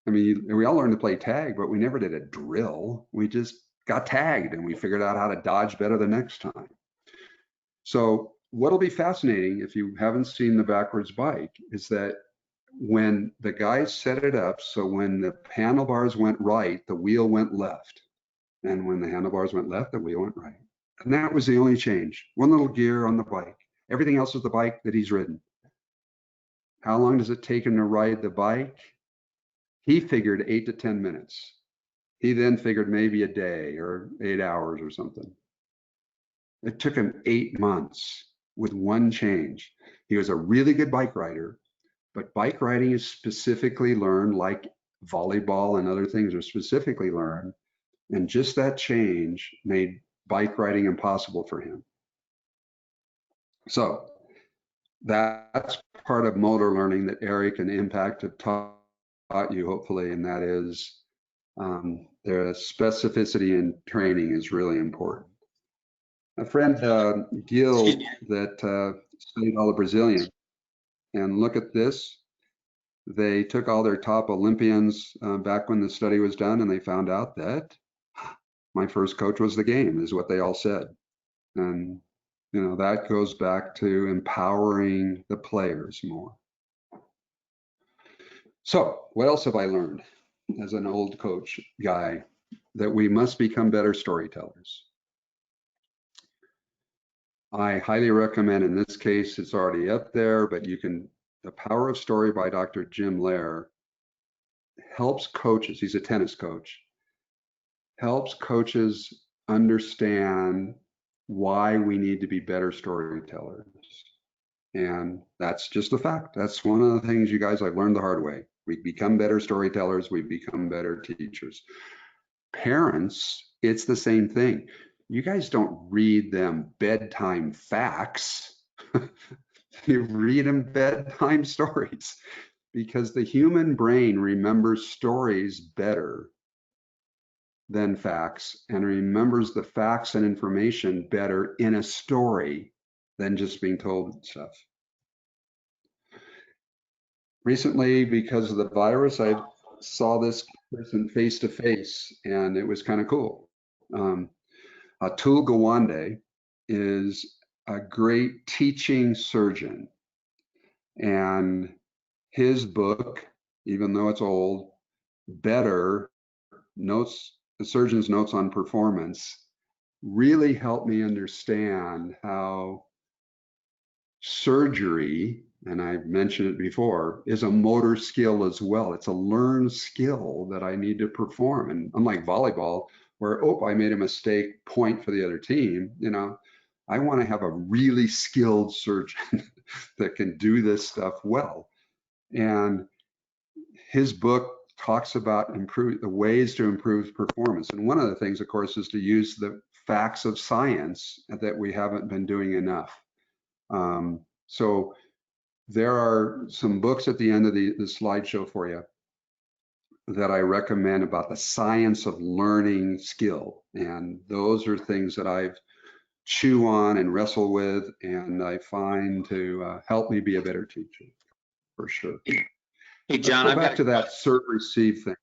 I mean, we all learned to play tag, but we never did a drill. We just got tagged and we figured out how to dodge better the next time. So what'll be fascinating, if you haven't seen the backwards bike, is that when the guys set it up, so when the handlebars went right, the wheel went left. And when the handlebars went left, the wheel went right. And that was the only change. One little gear on the bike. Everything else is the bike that he's ridden. How long does it take him to ride the bike? He figured 8 to 10 minutes. He then figured maybe a day or 8 hours or something. It took him 8 months with one change. He was a really good bike rider, but bike riding is specifically learned, like volleyball and other things are specifically learned. And just that change made bike riding impossible for him. So that's part of motor learning that Eric and Impact have taught you, hopefully, and that is the specificity in training is really important. A friend, Gil, that studied all the Brazilians, and look at this. They took all their top Olympians back when the study was done, and they found out that my first coach was the game, is what they all said. And that goes back to empowering the players more. So what else have I learned as an old coach guy? That we must become better storytellers. I highly recommend, in this case, it's already up there, but you can, The Power of Story by Dr. Jim Loehr helps coaches, he's a tennis coach, helps coaches understand why we need to be better storytellers. And that's just a fact. That's one of the things, you guys, I've learned the hard way. We become better storytellers, we become better teachers. Parents, it's the same thing. You guys don't read them bedtime facts. You read them bedtime stories, because the human brain remembers stories better than facts, and remembers the facts and information better in a story than just being told stuff. Recently, because of the virus, I saw this person face to face, and it was kind of cool. Atul Gawande is a great teaching surgeon, and his book, even though it's old, Better Notes, the Surgeon's Notes on Performance, really helped me understand how surgery, and I've mentioned it before, is a motor skill as well. It's a learned skill that I need to perform. And unlike volleyball, where, oh, I made a mistake, point for the other team, I want to have a really skilled surgeon that can do this stuff well. And his book talks about the ways to improve performance. And one of the things, of course, is to use the facts of science that we haven't been doing enough. So there are some books at the end of the slideshow for you that I recommend about the science of learning skill. And those are things that I've chew on and wrestle with, and I find to help me be a better teacher, for sure. Hey, John, Let's go back to that serve receive thing.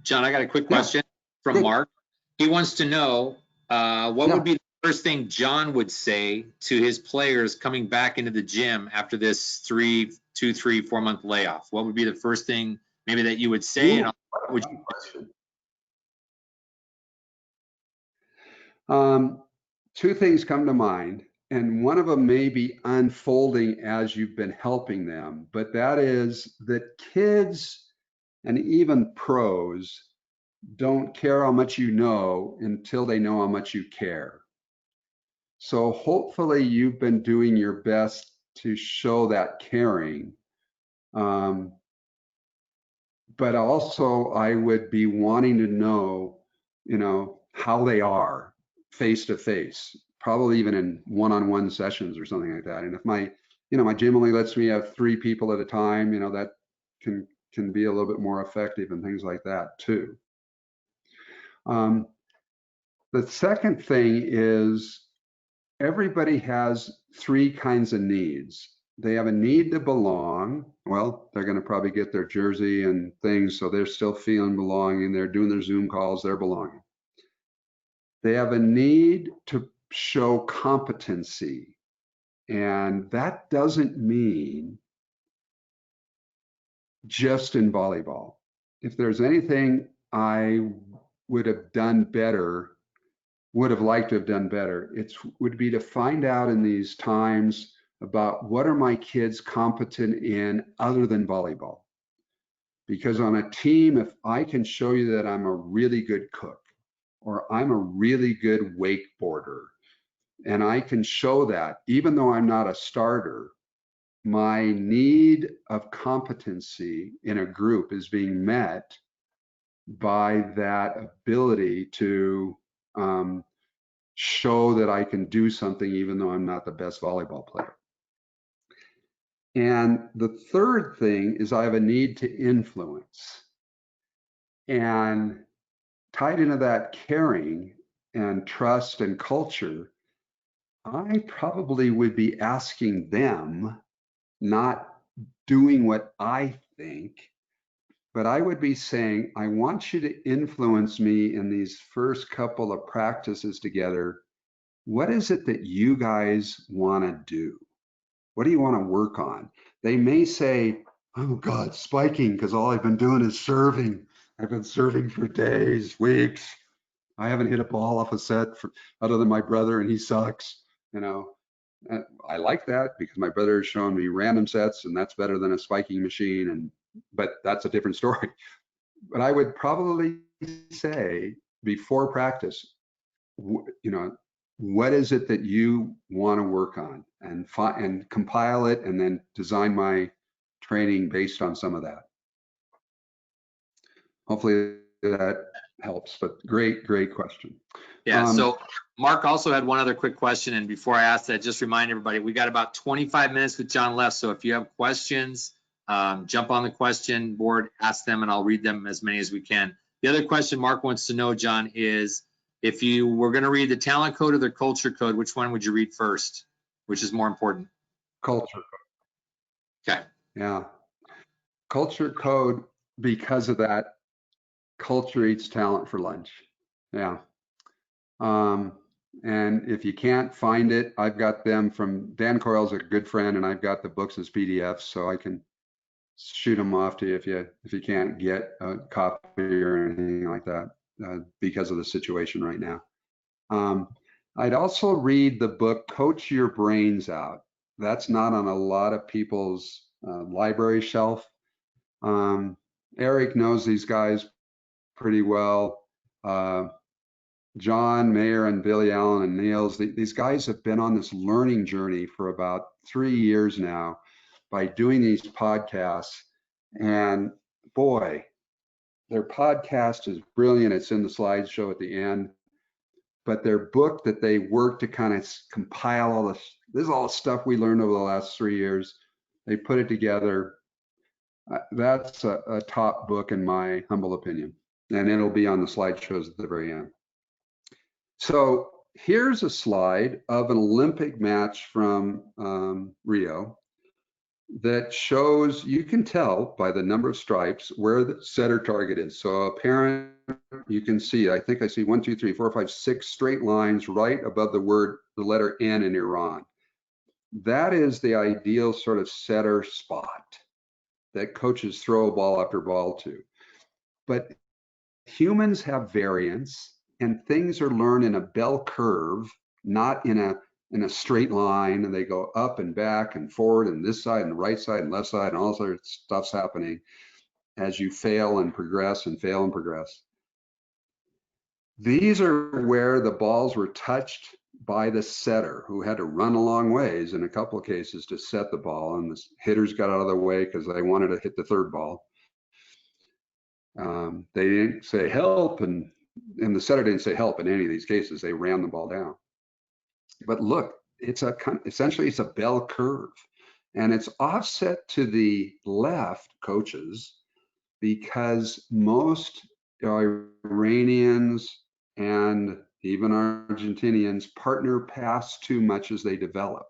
John, I got a quick question from Good. Mark. He wants to know what Yeah. would be the first thing John would say to his players coming back into the gym after this 2, 3, 4 month layoff? What would be the first thing maybe that you would say? And what would you Two things come to mind, and one of them may be unfolding as you've been helping them, but that is that kids and even pros don't care how much you know until they know how much you care. So hopefully you've been doing your best to show that caring. But also I would be wanting to know, how they are face to face, probably even in one-on-one sessions or something like that. And if my gym only lets me have 3 people at a time, that can be a little bit more effective and things like that too. The second thing is everybody has 3 kinds of needs. They have a need to belong. Well, they're going to probably get their jersey and things, so they're still feeling belonging. They're doing their Zoom calls, they're belonging. They have a need to show competency, and that doesn't mean just in volleyball. If there's anything I would have done better, would have liked to have done better, it would be to find out in these times about what are my kids competent in other than volleyball. Because on a team, if I can show you that I'm a really good cook, or I'm a really good wakeboarder, and I can show that, even though I'm not a starter, my need of competency in a group is being met by that ability to show that I can do something even though I'm not the best volleyball player. And the third thing is I have a need to influence. And tied into that caring and trust and culture, I probably would be asking them, not doing what I think, but I would be saying, I want you to influence me in these first couple of practices together. What is it that you guys want to do? What do you want to work on? They may say, oh God, spiking, because all I've been doing is serving. I've been serving for days, weeks. I haven't hit a ball off a set other than my brother, and he sucks. I like that because my brother has shown me random sets, and that's better than a spiking machine. But that's a different story. But I would probably say before practice, what is it that you want to work on, and compile it, and then design my training based on some of that. Hopefully that helps, but great question. Yeah, so Mark also had one other quick question, and before I ask that, just remind everybody, we got about 25 minutes with John left, so if you have questions, jump on the question board, ask them, and I'll read them as many as we can. The other question Mark wants to know, John, is if you were going to read the talent code or the culture code, which one would you read first? Which is more important? Culture code. Okay. Yeah. Culture code, because of that, culture eats talent for lunch. Yeah. And if you can't find it, I've got them from Dan Coyle's a good friend, and I've got the books as PDFs, so I can shoot them off to you if you can't get a copy or anything like that because of the situation right now. I'd also read the book Coach Your Brains Out. That's not on a lot of people's library shelf. Eric knows these guys pretty well. John Mayer and Billy Allen and Niels, these guys have been on this learning journey for about 3 years now by doing these podcasts. And boy, their podcast is brilliant. It's in the slideshow at the end. But their book that they worked to kind of compile all this is all the stuff we learned over the last 3 years. They put it together. That's a top book in my humble opinion. And it'll be on the slideshows at the very end. So here's a slide of an Olympic match from Rio. that shows, you can tell by the number of stripes where the setter target is. So a parent, you can see, I think I see 1, 2, 3, 4, 5, 6 straight lines right above the letter N in Iran. That is the ideal sort of setter spot that coaches throw ball after ball to. But humans have variance, and things are learned in a bell curve, not in a straight line, and they go up and back and forward and this side and the right side and left side, and all this other stuff's happening as you fail and progress and fail and progress. These are where the balls were touched by the setter, who had to run a long ways in a couple of cases to set the ball, and the hitters got out of the way because they wanted to hit the third ball. They didn't say help, and the setter didn't say help in any of these cases. They ran the ball down. But look, essentially it's a bell curve, and it's offset to the left, coaches, because most Iranians and even Argentinians partner pass too much as they develop.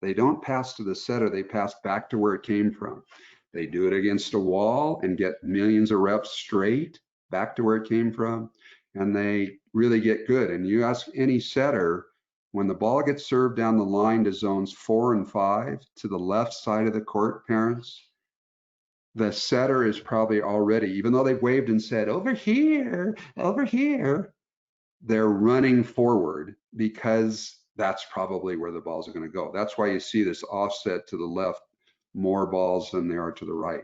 They don't pass to the setter, they pass back to where it came from. They do it against a wall and get millions of reps straight back to where it came from, and they really get good. And you ask any setter, when the ball gets served down the line to zones 4 and 5 to the left side of the court, parents, the setter is probably already, even though they've waved and said, over here, they're running forward because that's probably where the balls are going to go. That's why you see this offset to the left, more balls than there are to the right.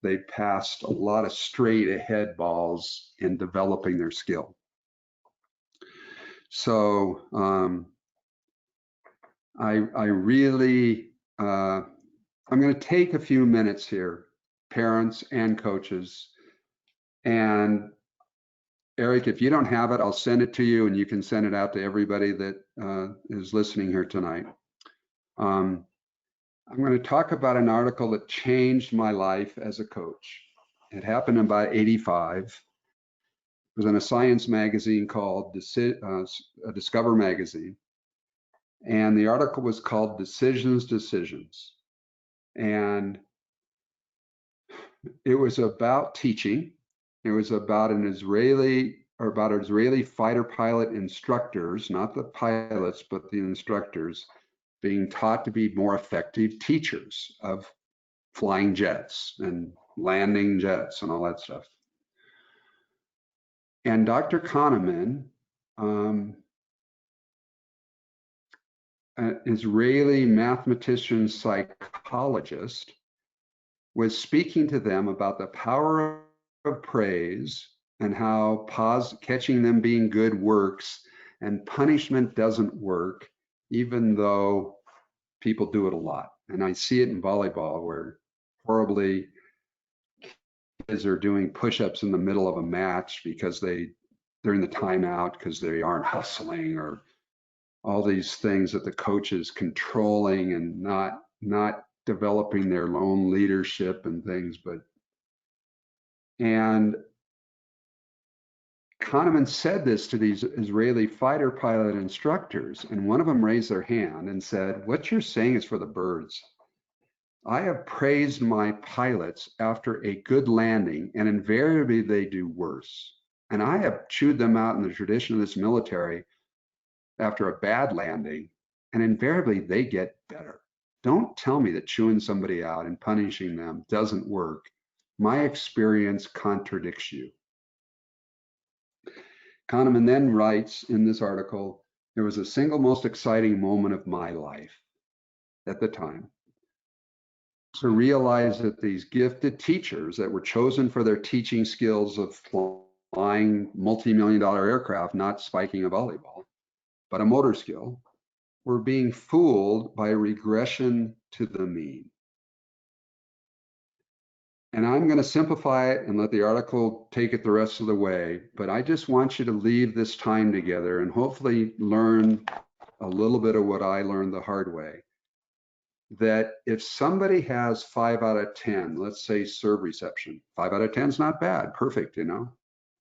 They passed a lot of straight ahead balls in developing their skill. So I really, I'm going to take a few minutes here, parents and coaches. And Eric, if you don't have it, I'll send it to you, and you can send it out to everybody that is listening here tonight. I'm going to talk about an article that changed my life as a coach. It happened in about 85. It was in a science magazine called Discover Magazine. And the article was called Decisions. And it was about teaching. It was about Israeli fighter pilot instructors, not the pilots, but the instructors, being taught to be more effective teachers of flying jets and landing jets and all that stuff. And Dr. Kahneman, an Israeli mathematician psychologist, was speaking to them about the power of praise and how catching them being good works and punishment doesn't work, even though people do it a lot. And I see it in volleyball where horribly kids are doing push-ups in the middle of a match because during the timeout, because they aren't hustling, or all these things that the coach is controlling and not developing their own leadership and things. And Kahneman said this to these Israeli fighter pilot instructors, and one of them raised their hand and said, "What you're saying is for the birds. I have praised my pilots after a good landing, and invariably they do worse. And I have chewed them out in the tradition of this military after a bad landing, and invariably they get better. Don't tell me that chewing somebody out and punishing them doesn't work. My experience contradicts you." Kahneman then writes in this article, "There was a single most exciting moment of my life at the time to realize that these gifted teachers that were chosen for their teaching skills of flying multi-million-dollar aircraft, not spiking a volleyball, but a motor skill, were being fooled by regression to the mean." And I'm going to simplify it and let the article take it the rest of the way, but I just want you to leave this time together and hopefully learn a little bit of what I learned the hard way. That if somebody has 5 out of 10, let's say serve reception, 5 out of 10 is not bad, perfect, you know,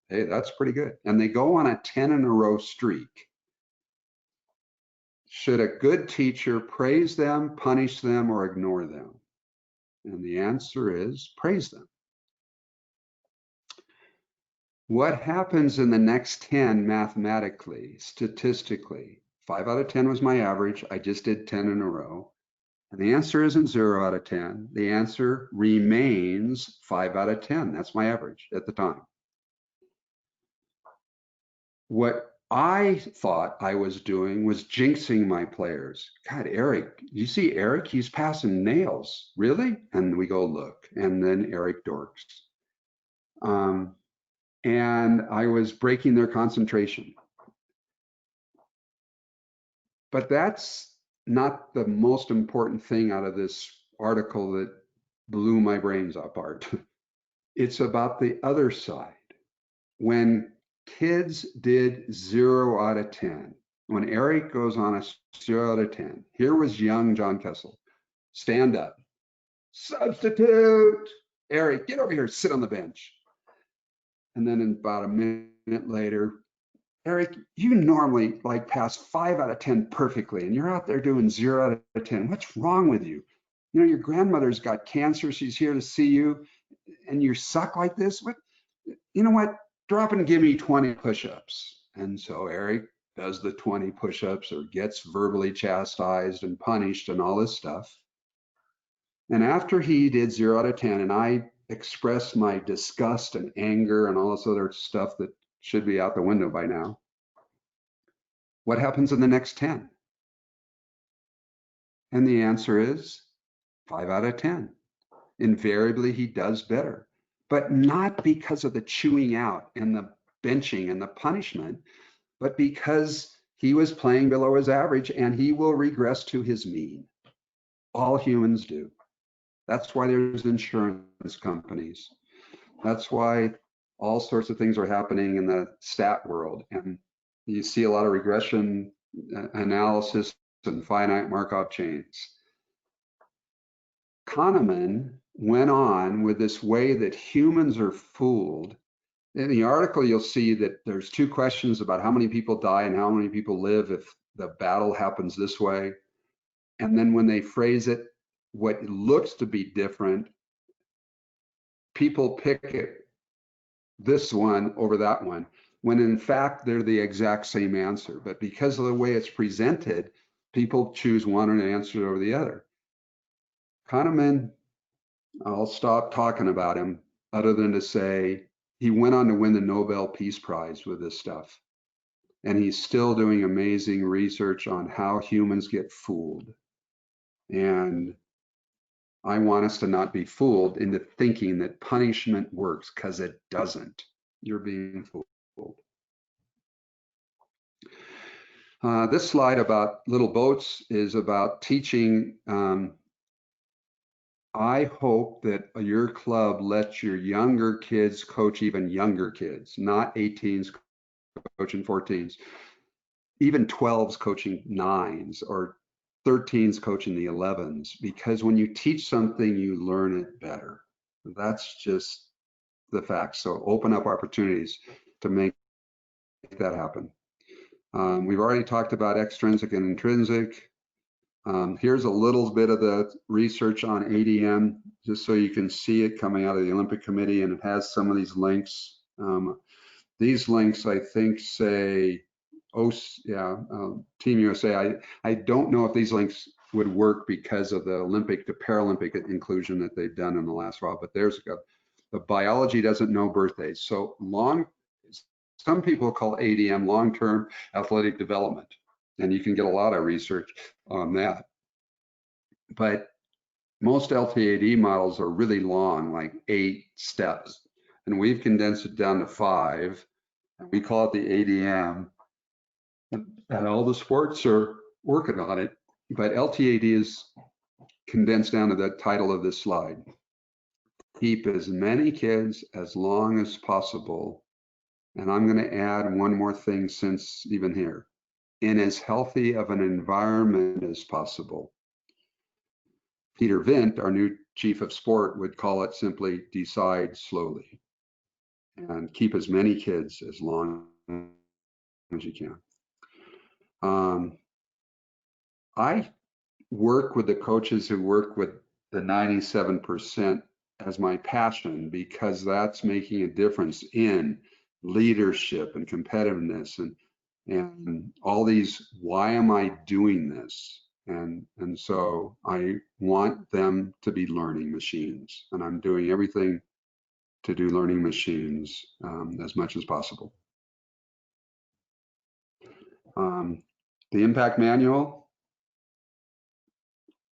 hey, that's pretty good. And they go on a 10 in a row streak. Should a good teacher praise them, punish them, or ignore them? And the answer is praise them. What happens in the next 10 mathematically, statistically? 5 out of 10 was my average. I just did 10 in a row. And the answer isn't 0 out of 10. The answer remains 5 out of 10. That's my average at the time. What I thought I was doing was jinxing my players. God, Eric, you see Eric? He's passing nails. Really? And we go look. And then Eric dorks. And I was breaking their concentration. But that's not the most important thing out of this article that blew my brains apart. It's about the other side. When kids did 0 out of 10, when Eric goes on a 0 out of 10, here was young John Kessel. Stand up. Substitute. Eric, get over here, sit on the bench. And then about a minute later, Eric, you normally like pass 5 out of 10 perfectly, and you're out there doing 0 out of 10. What's wrong with you? You know, your grandmother's got cancer. She's here to see you, and you suck like this. What? You know what? Drop and give me 20 push-ups. And so Eric does the 20 push-ups or gets verbally chastised and punished and all this stuff. And after he did 0 out of 10, and I expressed my disgust and anger and all this other stuff that should be out the window by now, what happens in the next 10? And the answer is 5 out of 10. Invariably, he does better, but not because of the chewing out and the benching and the punishment, but because he was playing below his average, and he will regress to his mean. All humans do. That's why there's insurance companies. That's why all sorts of things are happening in the stat world. And you see a lot of regression analysis and finite Markov chains. Kahneman went on with this way that humans are fooled. In the article, you'll see that there's 2 questions about how many people die and how many people live if the battle happens this way. And then when they phrase it, what looks to be different, people pick it, this one over that one, when in fact they're the exact same answer. But because of the way it's presented, people choose one and answer over the other. Kahneman, I'll stop talking about him other than to say he went on to win the Nobel Peace Prize with this stuff. And he's still doing amazing research on how humans get fooled. And I want us to not be fooled into thinking that punishment works, because it doesn't. You're being fooled. This slide about little boats is about teaching. I hope that your club lets your younger kids coach even younger kids, not 18s coaching 14s, even 12s coaching 9s, or 13s coaching the 11s, because when you teach something, you learn it better. That's just the fact. So open up opportunities to make that happen. We've already talked about extrinsic and intrinsic. Here's a little bit of the research on ADM, just so you can see it coming out of the Olympic Committee, and it has some of these links. These links, I think, say, Team USA. I don't know if these links would work because of the Olympic to Paralympic inclusion that they've done in the last while, but there's the biology doesn't know birthdays. So some people call ADM long-term athletic development, and you can get a lot of research on that. But most LTAD models are really long, like 8 steps, and we've condensed it down to 5, and we call it the ADM, and all the sports are working on it, but LTAD is condensed down to the title of this slide. Keep as many kids as long as possible, and I'm going to add one more thing since even here, in as healthy of an environment as possible. Peter Vint, our new chief of sport, would call it simply decide slowly, and keep as many kids as long as you can. I work with the coaches who work with the 97% as my passion, because that's making a difference in leadership and competitiveness and all these, why am I doing this? And so I want them to be learning machines, and I'm doing everything to do learning machines as much as possible. The impact manual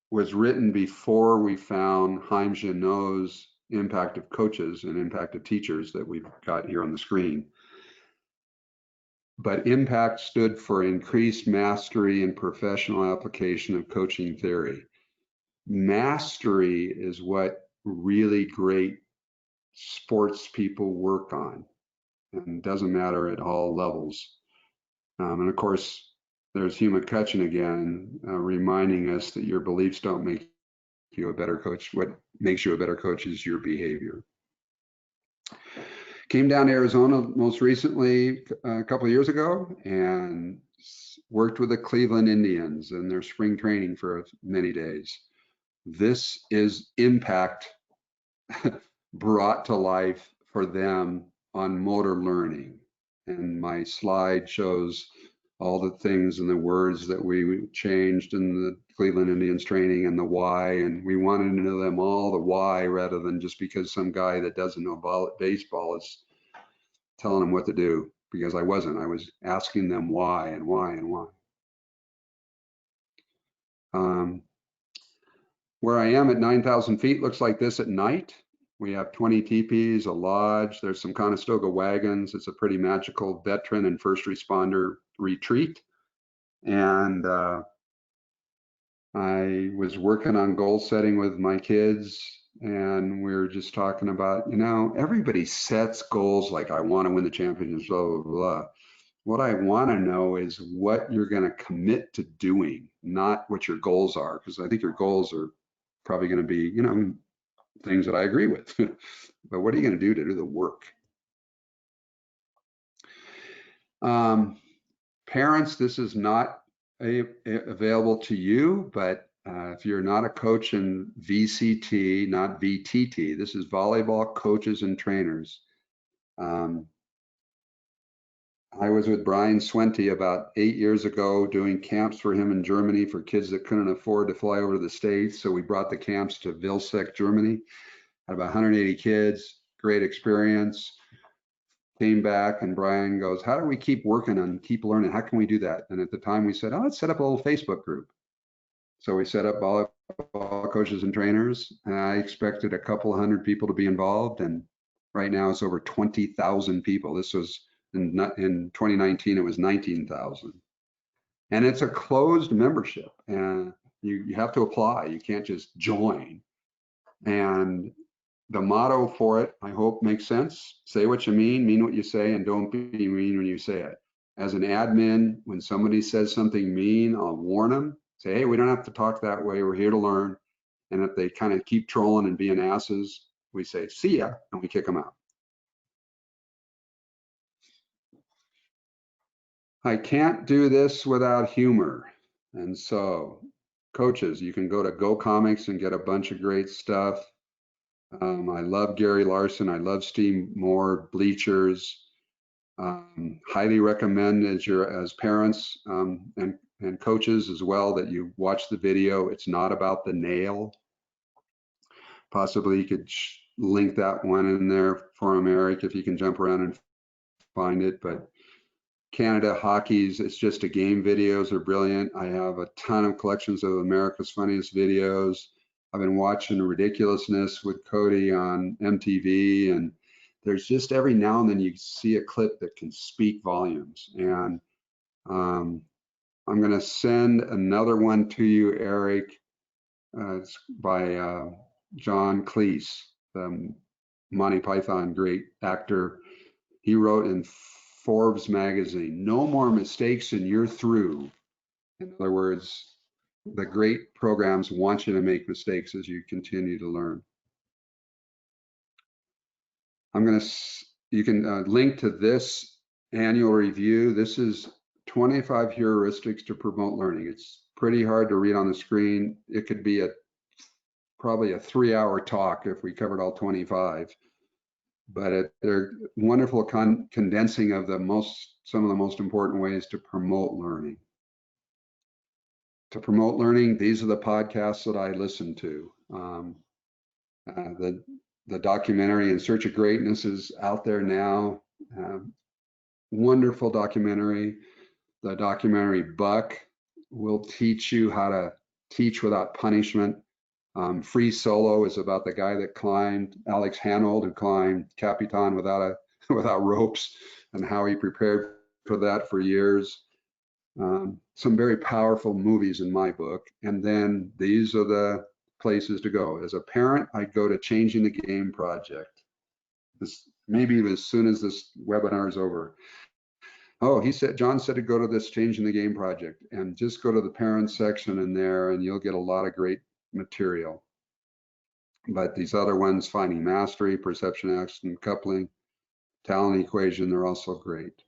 was written before we found Haim Jeannot's impact of coaches and impact of teachers that we've got here on the screen. But impact stood for increased mastery and professional application of coaching theory. Mastery is what really great sports people work on, and it doesn't matter at all levels. And of course, there's Hugh McCutcheon again, reminding us that your beliefs don't make you a better coach. What makes you a better coach is your behavior. Came down to Arizona most recently a couple of years ago and worked with the Cleveland Indians in their spring training for many days. This is impact brought to life for them on motor learning. And my slide shows all the things and the words that we changed in the Cleveland Indians training and the why. And we wanted to know them all the why rather than just because some guy that doesn't know baseball is telling them what to do, because I wasn't. I was asking them why and why and why. Where I am at 9,000 feet looks like this at night. We have 20 teepees, a lodge. There's some Conestoga wagons. It's a pretty magical veteran and first responder retreat. And I was working on goal setting with my kids, and we were just talking about, you know, everybody sets goals like I want to win the championship, blah, blah, blah. What I want to know is what you're going to commit to doing, not what your goals are, because I think your goals are probably going to be, you know, things that I agree with. But what are you going to do the work? Parents, this is not available to you, but if you're not a coach in VCT, not VTT, this is volleyball coaches and trainers. I was with Brian Swente about 8 years ago doing camps for him in Germany for kids that couldn't afford to fly over to the States. So we brought the camps to Vilseck, Germany. Had about 180 kids, great experience. Came back and Brian goes, how do we keep working and keep learning? How can we do that? And at the time we said, oh, let's set up a little Facebook group. So we set up volleyball coaches and trainers, and I expected a couple hundred people to be involved. And right now it's over 20,000 people. This was in 2019, it was 19,000. And it's a closed membership, and you have to apply. You can't just join. And the motto for it, I hope, makes sense. Say what you mean what you say, and don't be mean when you say it. As an admin, when somebody says something mean, I'll warn them. Say, hey, we don't have to talk that way. We're here to learn. And if they kind of keep trolling and being asses, we say, see ya, and we kick them out. I can't do this without humor. And so, coaches, you can go to Go Comics and get a bunch of great stuff. I love Gary Larson. I love Steve Moore, Bleachers. Highly recommend as parents and coaches as well that you watch the video. It's not about the nail. Possibly you could link that one in there for him, Eric, if you can jump around and find it. But Canada Hockey's, it's just a game videos are brilliant. I have a ton of collections of America's Funniest Videos. I've been watching Ridiculousness with Cody on MTV, and there's just every now and then you see a clip that can speak volumes. And I'm going to send another one to you, Eric. It's by John Cleese, the Monty Python great actor. He wrote in Forbes magazine, no more mistakes and you're through. In other words, the great programs want you to make mistakes as you continue to learn. You can link to this annual review. This is 25 heuristics to promote learning. It's pretty hard to read on the screen. It could be a probably a 3-hour talk if we covered all 25. But they're wonderful condensing of some of the most important ways to promote learning. To promote learning, these are the podcasts that I listen to. The documentary In Search of Greatness is out there now. Wonderful documentary. The documentary Buck will teach you how to teach without punishment. Free Solo is about the guy that climbed, Alex Hanold, who climbed Capitan without ropes, and how he prepared for that for years. Some very powerful movies in my book. And then these are the places to go. As a parent, I go to Changing the Game Project. Maybe as soon as this webinar is over. Oh, John said to go to this Changing the Game Project, and just go to the parent section in there and you'll get a lot of great material. But these other ones, Finding Mastery, Perception, Action, Coupling, Talent Equation, they're also great.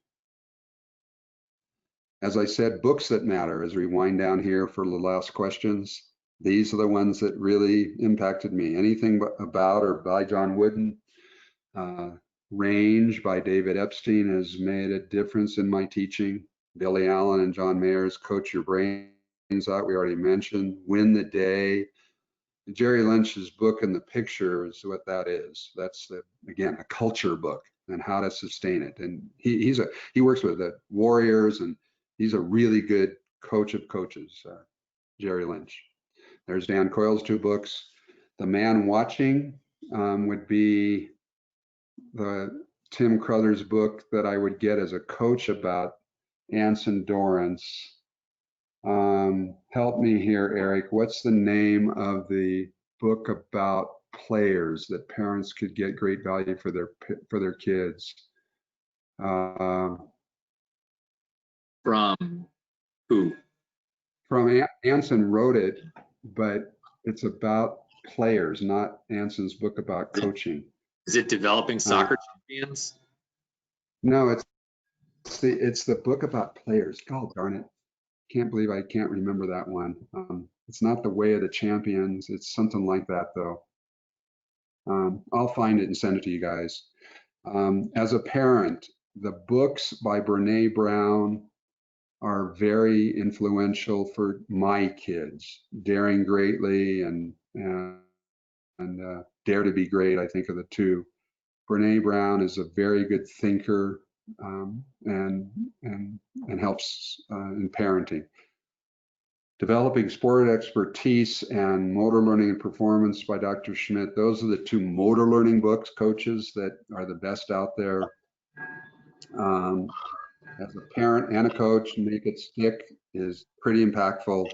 As I said, books that matter, as we wind down here for the last questions, these are the ones that really impacted me. Anything about or by John Wooden, Range by David Epstein has made a difference in my teaching. Billy Allen and John Mayer's Coach Your Brains Out, we already mentioned. Win the Day. Jerry Lynch's book and the picture is what that is. That's again, a culture book and how to sustain it. And he works with the Warriors, and he's a really good coach of coaches, Jerry Lynch. There's Dan Coyle's 2 books. The Man Watching would be the Tim Crothers book that I would get as a coach about ants and Dorrance. Help me here, Eric. What's the name of the book about players that parents could get great value for their kids? From who? From Anson wrote it, but it's about players, not Anson's book about coaching. Is it Developing Soccer Champions? No, it's the book about players. God darn it. Can't believe I can't remember that one. It's not The Way of the Champions. It's something like that, though. I'll find it and send it to you guys. As a parent, the books by Brene Brown are very influential for my kids. Daring Greatly and Dare to Be Great, I think, are the 2. Brene Brown is a very good thinker and helps in parenting. Developing Sport Expertise and Motor Learning and Performance by Dr. Schmidt. Those are the 2 motor learning books, coaches, that are the best out there. As a parent and a coach, Make It Stick is pretty impactful.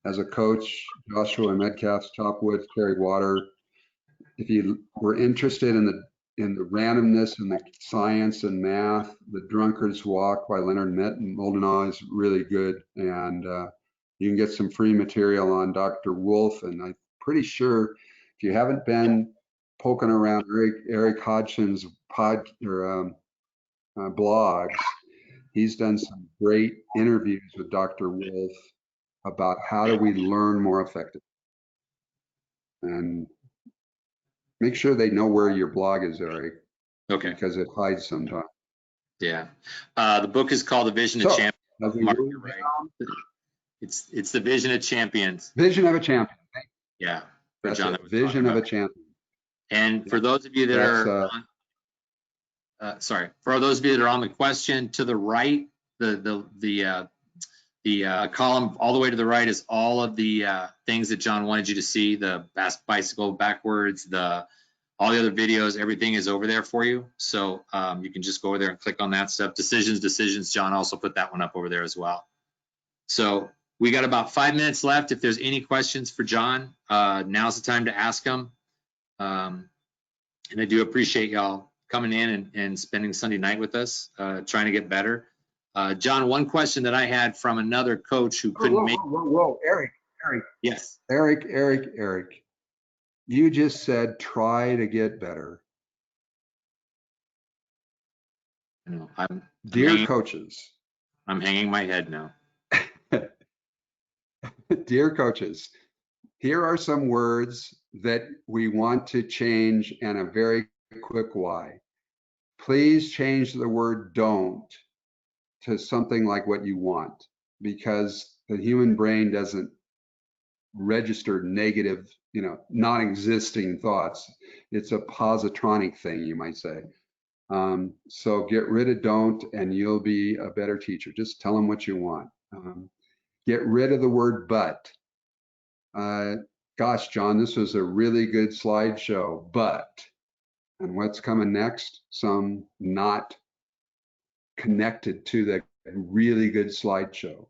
As a coach, Joshua Metcalf's Chop Wood, Carry Water. If you were interested in the randomness and the science and math, The Drunkard's Walk by Leonard Moldenau is really good. And you can get some free material on Dr. Wolf. And I'm pretty sure if you haven't been poking around Eric Hodgson's blogs, he's done some great interviews with Dr. Wolf about how do we learn more effectively. And make sure they know where your blog is, Eric. Okay. Because it hides sometimes. Yeah. The book is called The Vision of Champions. Mark, you're right. It's The Vision of Champions. Vision of a Champion. Yeah. For John, Vision of a Champion. And for those of you that are for those of you that are on the question, to the right, the column all the way to the right is all of the things that John wanted you to see, the bicycle backwards, all the other videos, everything is over there for you. So you can just go over there and click on that stuff. Decisions. John also put that one up over there as well. So we got about 5 minutes left. If there's any questions for John, now's the time to ask them. And I do appreciate y'all coming in and spending Sunday night with us, trying to get better. John, one question that I had from another coach who couldn't make. Whoa, Eric. Yes. Eric. You just said try to get better. Dear coaches. I'm hanging my head now. Dear coaches, here are some words that we want to change and a very quick why. Please change the word don't to something like what you want, because the human brain doesn't register negative, non-existing thoughts. It's a positronic thing, you might say. So get rid of don't and you'll be a better teacher. Just tell them what you want. Get rid of the word but. Gosh, John, this was a really good slideshow, but, and what's coming next? Some not connected to the really good slideshow.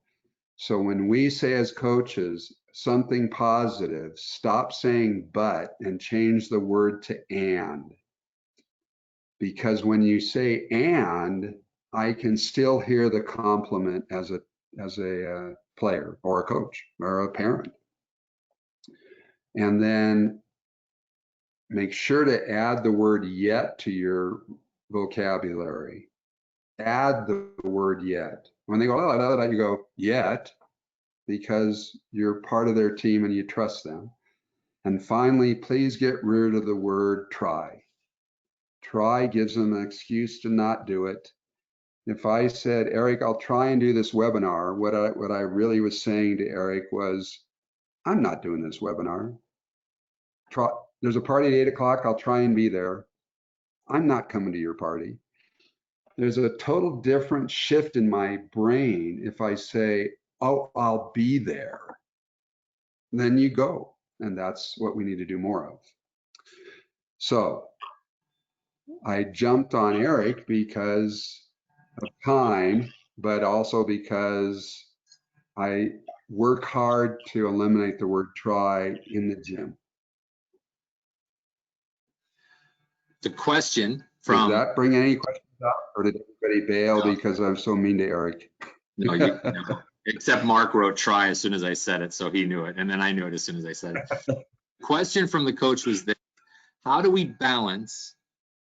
So when we say as coaches something positive, stop saying but and change the word to and. Because when you say and, I can still hear the compliment as a player or a coach or a parent. And then make sure to add the word yet to your vocabulary. Add the word yet. When they go, oh, you go, yet, because you're part of their team and you trust them. And finally, please get rid of the word try. Try gives them an excuse to not do it. If I said, Eric, I'll try and do this webinar, what I really was saying to Eric was, I'm not doing this webinar. There's a party at 8 o'clock. I'll try and be there. I'm not coming to your party. There's a total different shift in my brain if I say, oh, I'll be there. Then you go. And that's what we need to do more of. So I jumped on Eric because of time, but also because I work hard to eliminate the word try in the gym. The question Does that bring any questions up, or did everybody bail because I'm so mean to Eric? No, no. Except Mark wrote try as soon as I said it, so he knew it, and then I knew it as soon as I said it. Question from the coach was this: how do we balance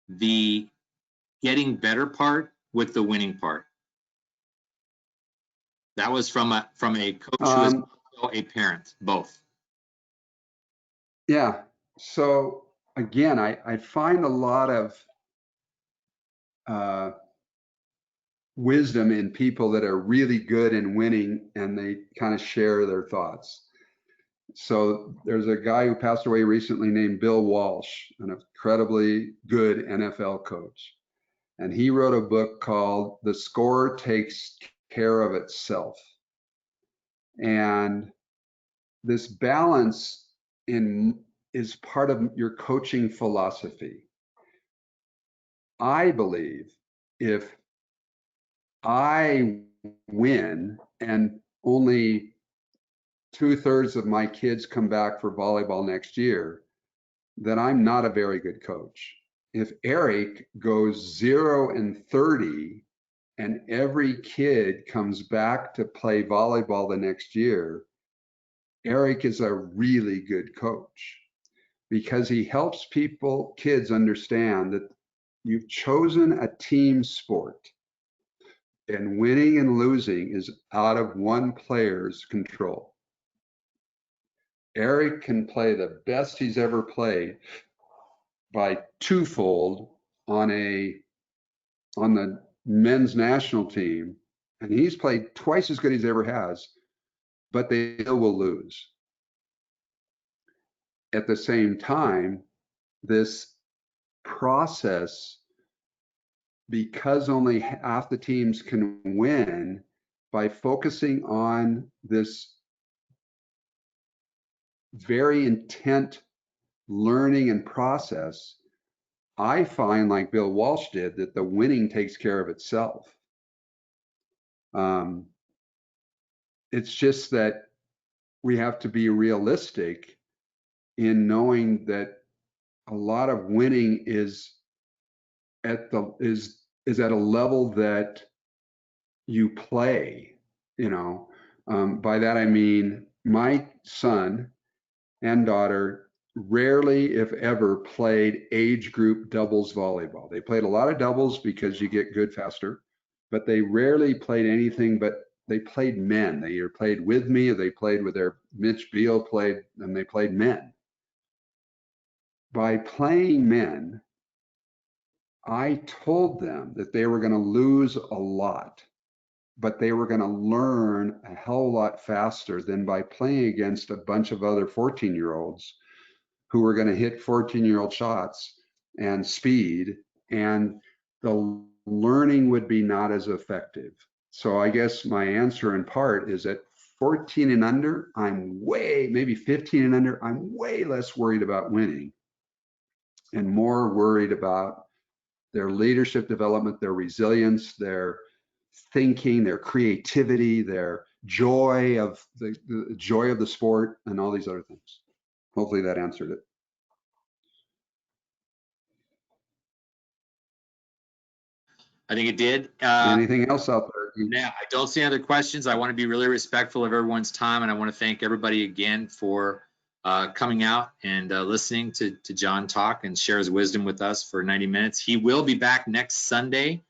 the getting better part with the winning part? That was from a coach who is also a parent, both. Yeah. So again, I find a lot of wisdom in people that are really good in winning, and they kind of share their thoughts. So there's a guy who passed away recently named Bill Walsh, an incredibly good NFL coach. And he wrote a book called The Score Takes Care of Itself. And this balance is part of your coaching philosophy. I believe if I win and only 2/3 of my kids come back for volleyball next year, then I'm not a very good coach. If Eric goes 0-30 and every kid comes back to play volleyball the next year, Eric is a really good coach because he helps kids understand that you've chosen a team sport and winning and losing is out of one player's control. Eric can play the best he's ever played by twofold on the men's national team, and he's played twice as good as he ever has, but they still will lose. At the same time, this process, because only half the teams can win, by focusing on this very intent learning and process, I find, like Bill Walsh did, that the winning takes care of itself. It's just that we have to be realistic in knowing that a lot of winning is at a level that you play. By that I mean my son and daughter rarely, if ever, played age group doubles volleyball. They played a lot of doubles because you get good faster, but they rarely played anything but they played men. They either played with me or they played with Mitch Beal played, and they played men. by playing men, I told them that they were going to lose a lot, but they were going to learn a hell of a lot faster than by playing against a bunch of other 14-year-olds who were going to hit 14-year-old shots and speed, and the learning would be not as effective. So I guess my answer in part is that 14 and under, maybe 15 and under, I'm way less worried about winning and more worried about their leadership development, their resilience, their thinking, their creativity, their joy of the joy of the sport, and all these other things. Hopefully that answered it. I think it did. Anything else out there? Yeah, I don't see other questions. I want to be really respectful of everyone's time, and I want to thank everybody again for coming out and listening to John talk and share his wisdom with us for 90 minutes. He will be back next Sunday,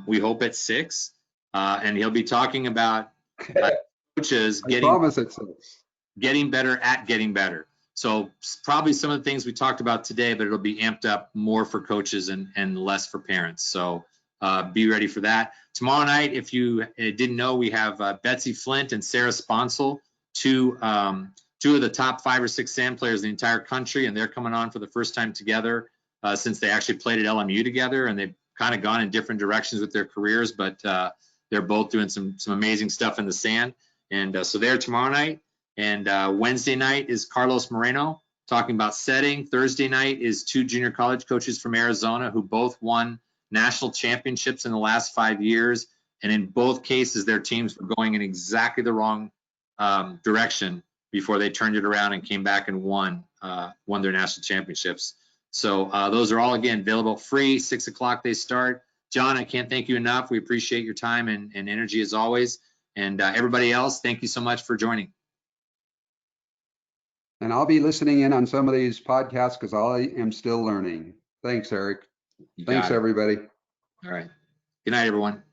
we hope at 6, and he'll be talking about coaches getting better at getting better. So probably some of the things we talked about today, but it'll be amped up more for coaches and less for parents. So be ready for that. Tomorrow night, if you didn't know, we have Betsy Flint and Sarah Sponsel, two of the top 5 or 6 sand players in the entire country, and they're coming on for the first time together since they actually played at LMU together, and they've kind of gone in different directions with their careers, but they're both doing some amazing stuff in the sand. And so they're tomorrow night. And Wednesday night is Carlos Moreno talking about setting. Thursday night is 2 junior college coaches from Arizona who both won national championships in the last 5 years. And in both cases, their teams were going in exactly the wrong direction before they turned it around and came back and won their national championships. So those are all, again, available free. 6 o'clock they start. John, I can't thank you enough. We appreciate your time and energy as always. And everybody else, thank you so much for joining. And I'll be listening in on some of these podcasts because I am still learning. Thanks, Eric. Thanks, everybody. All right. Good night, everyone.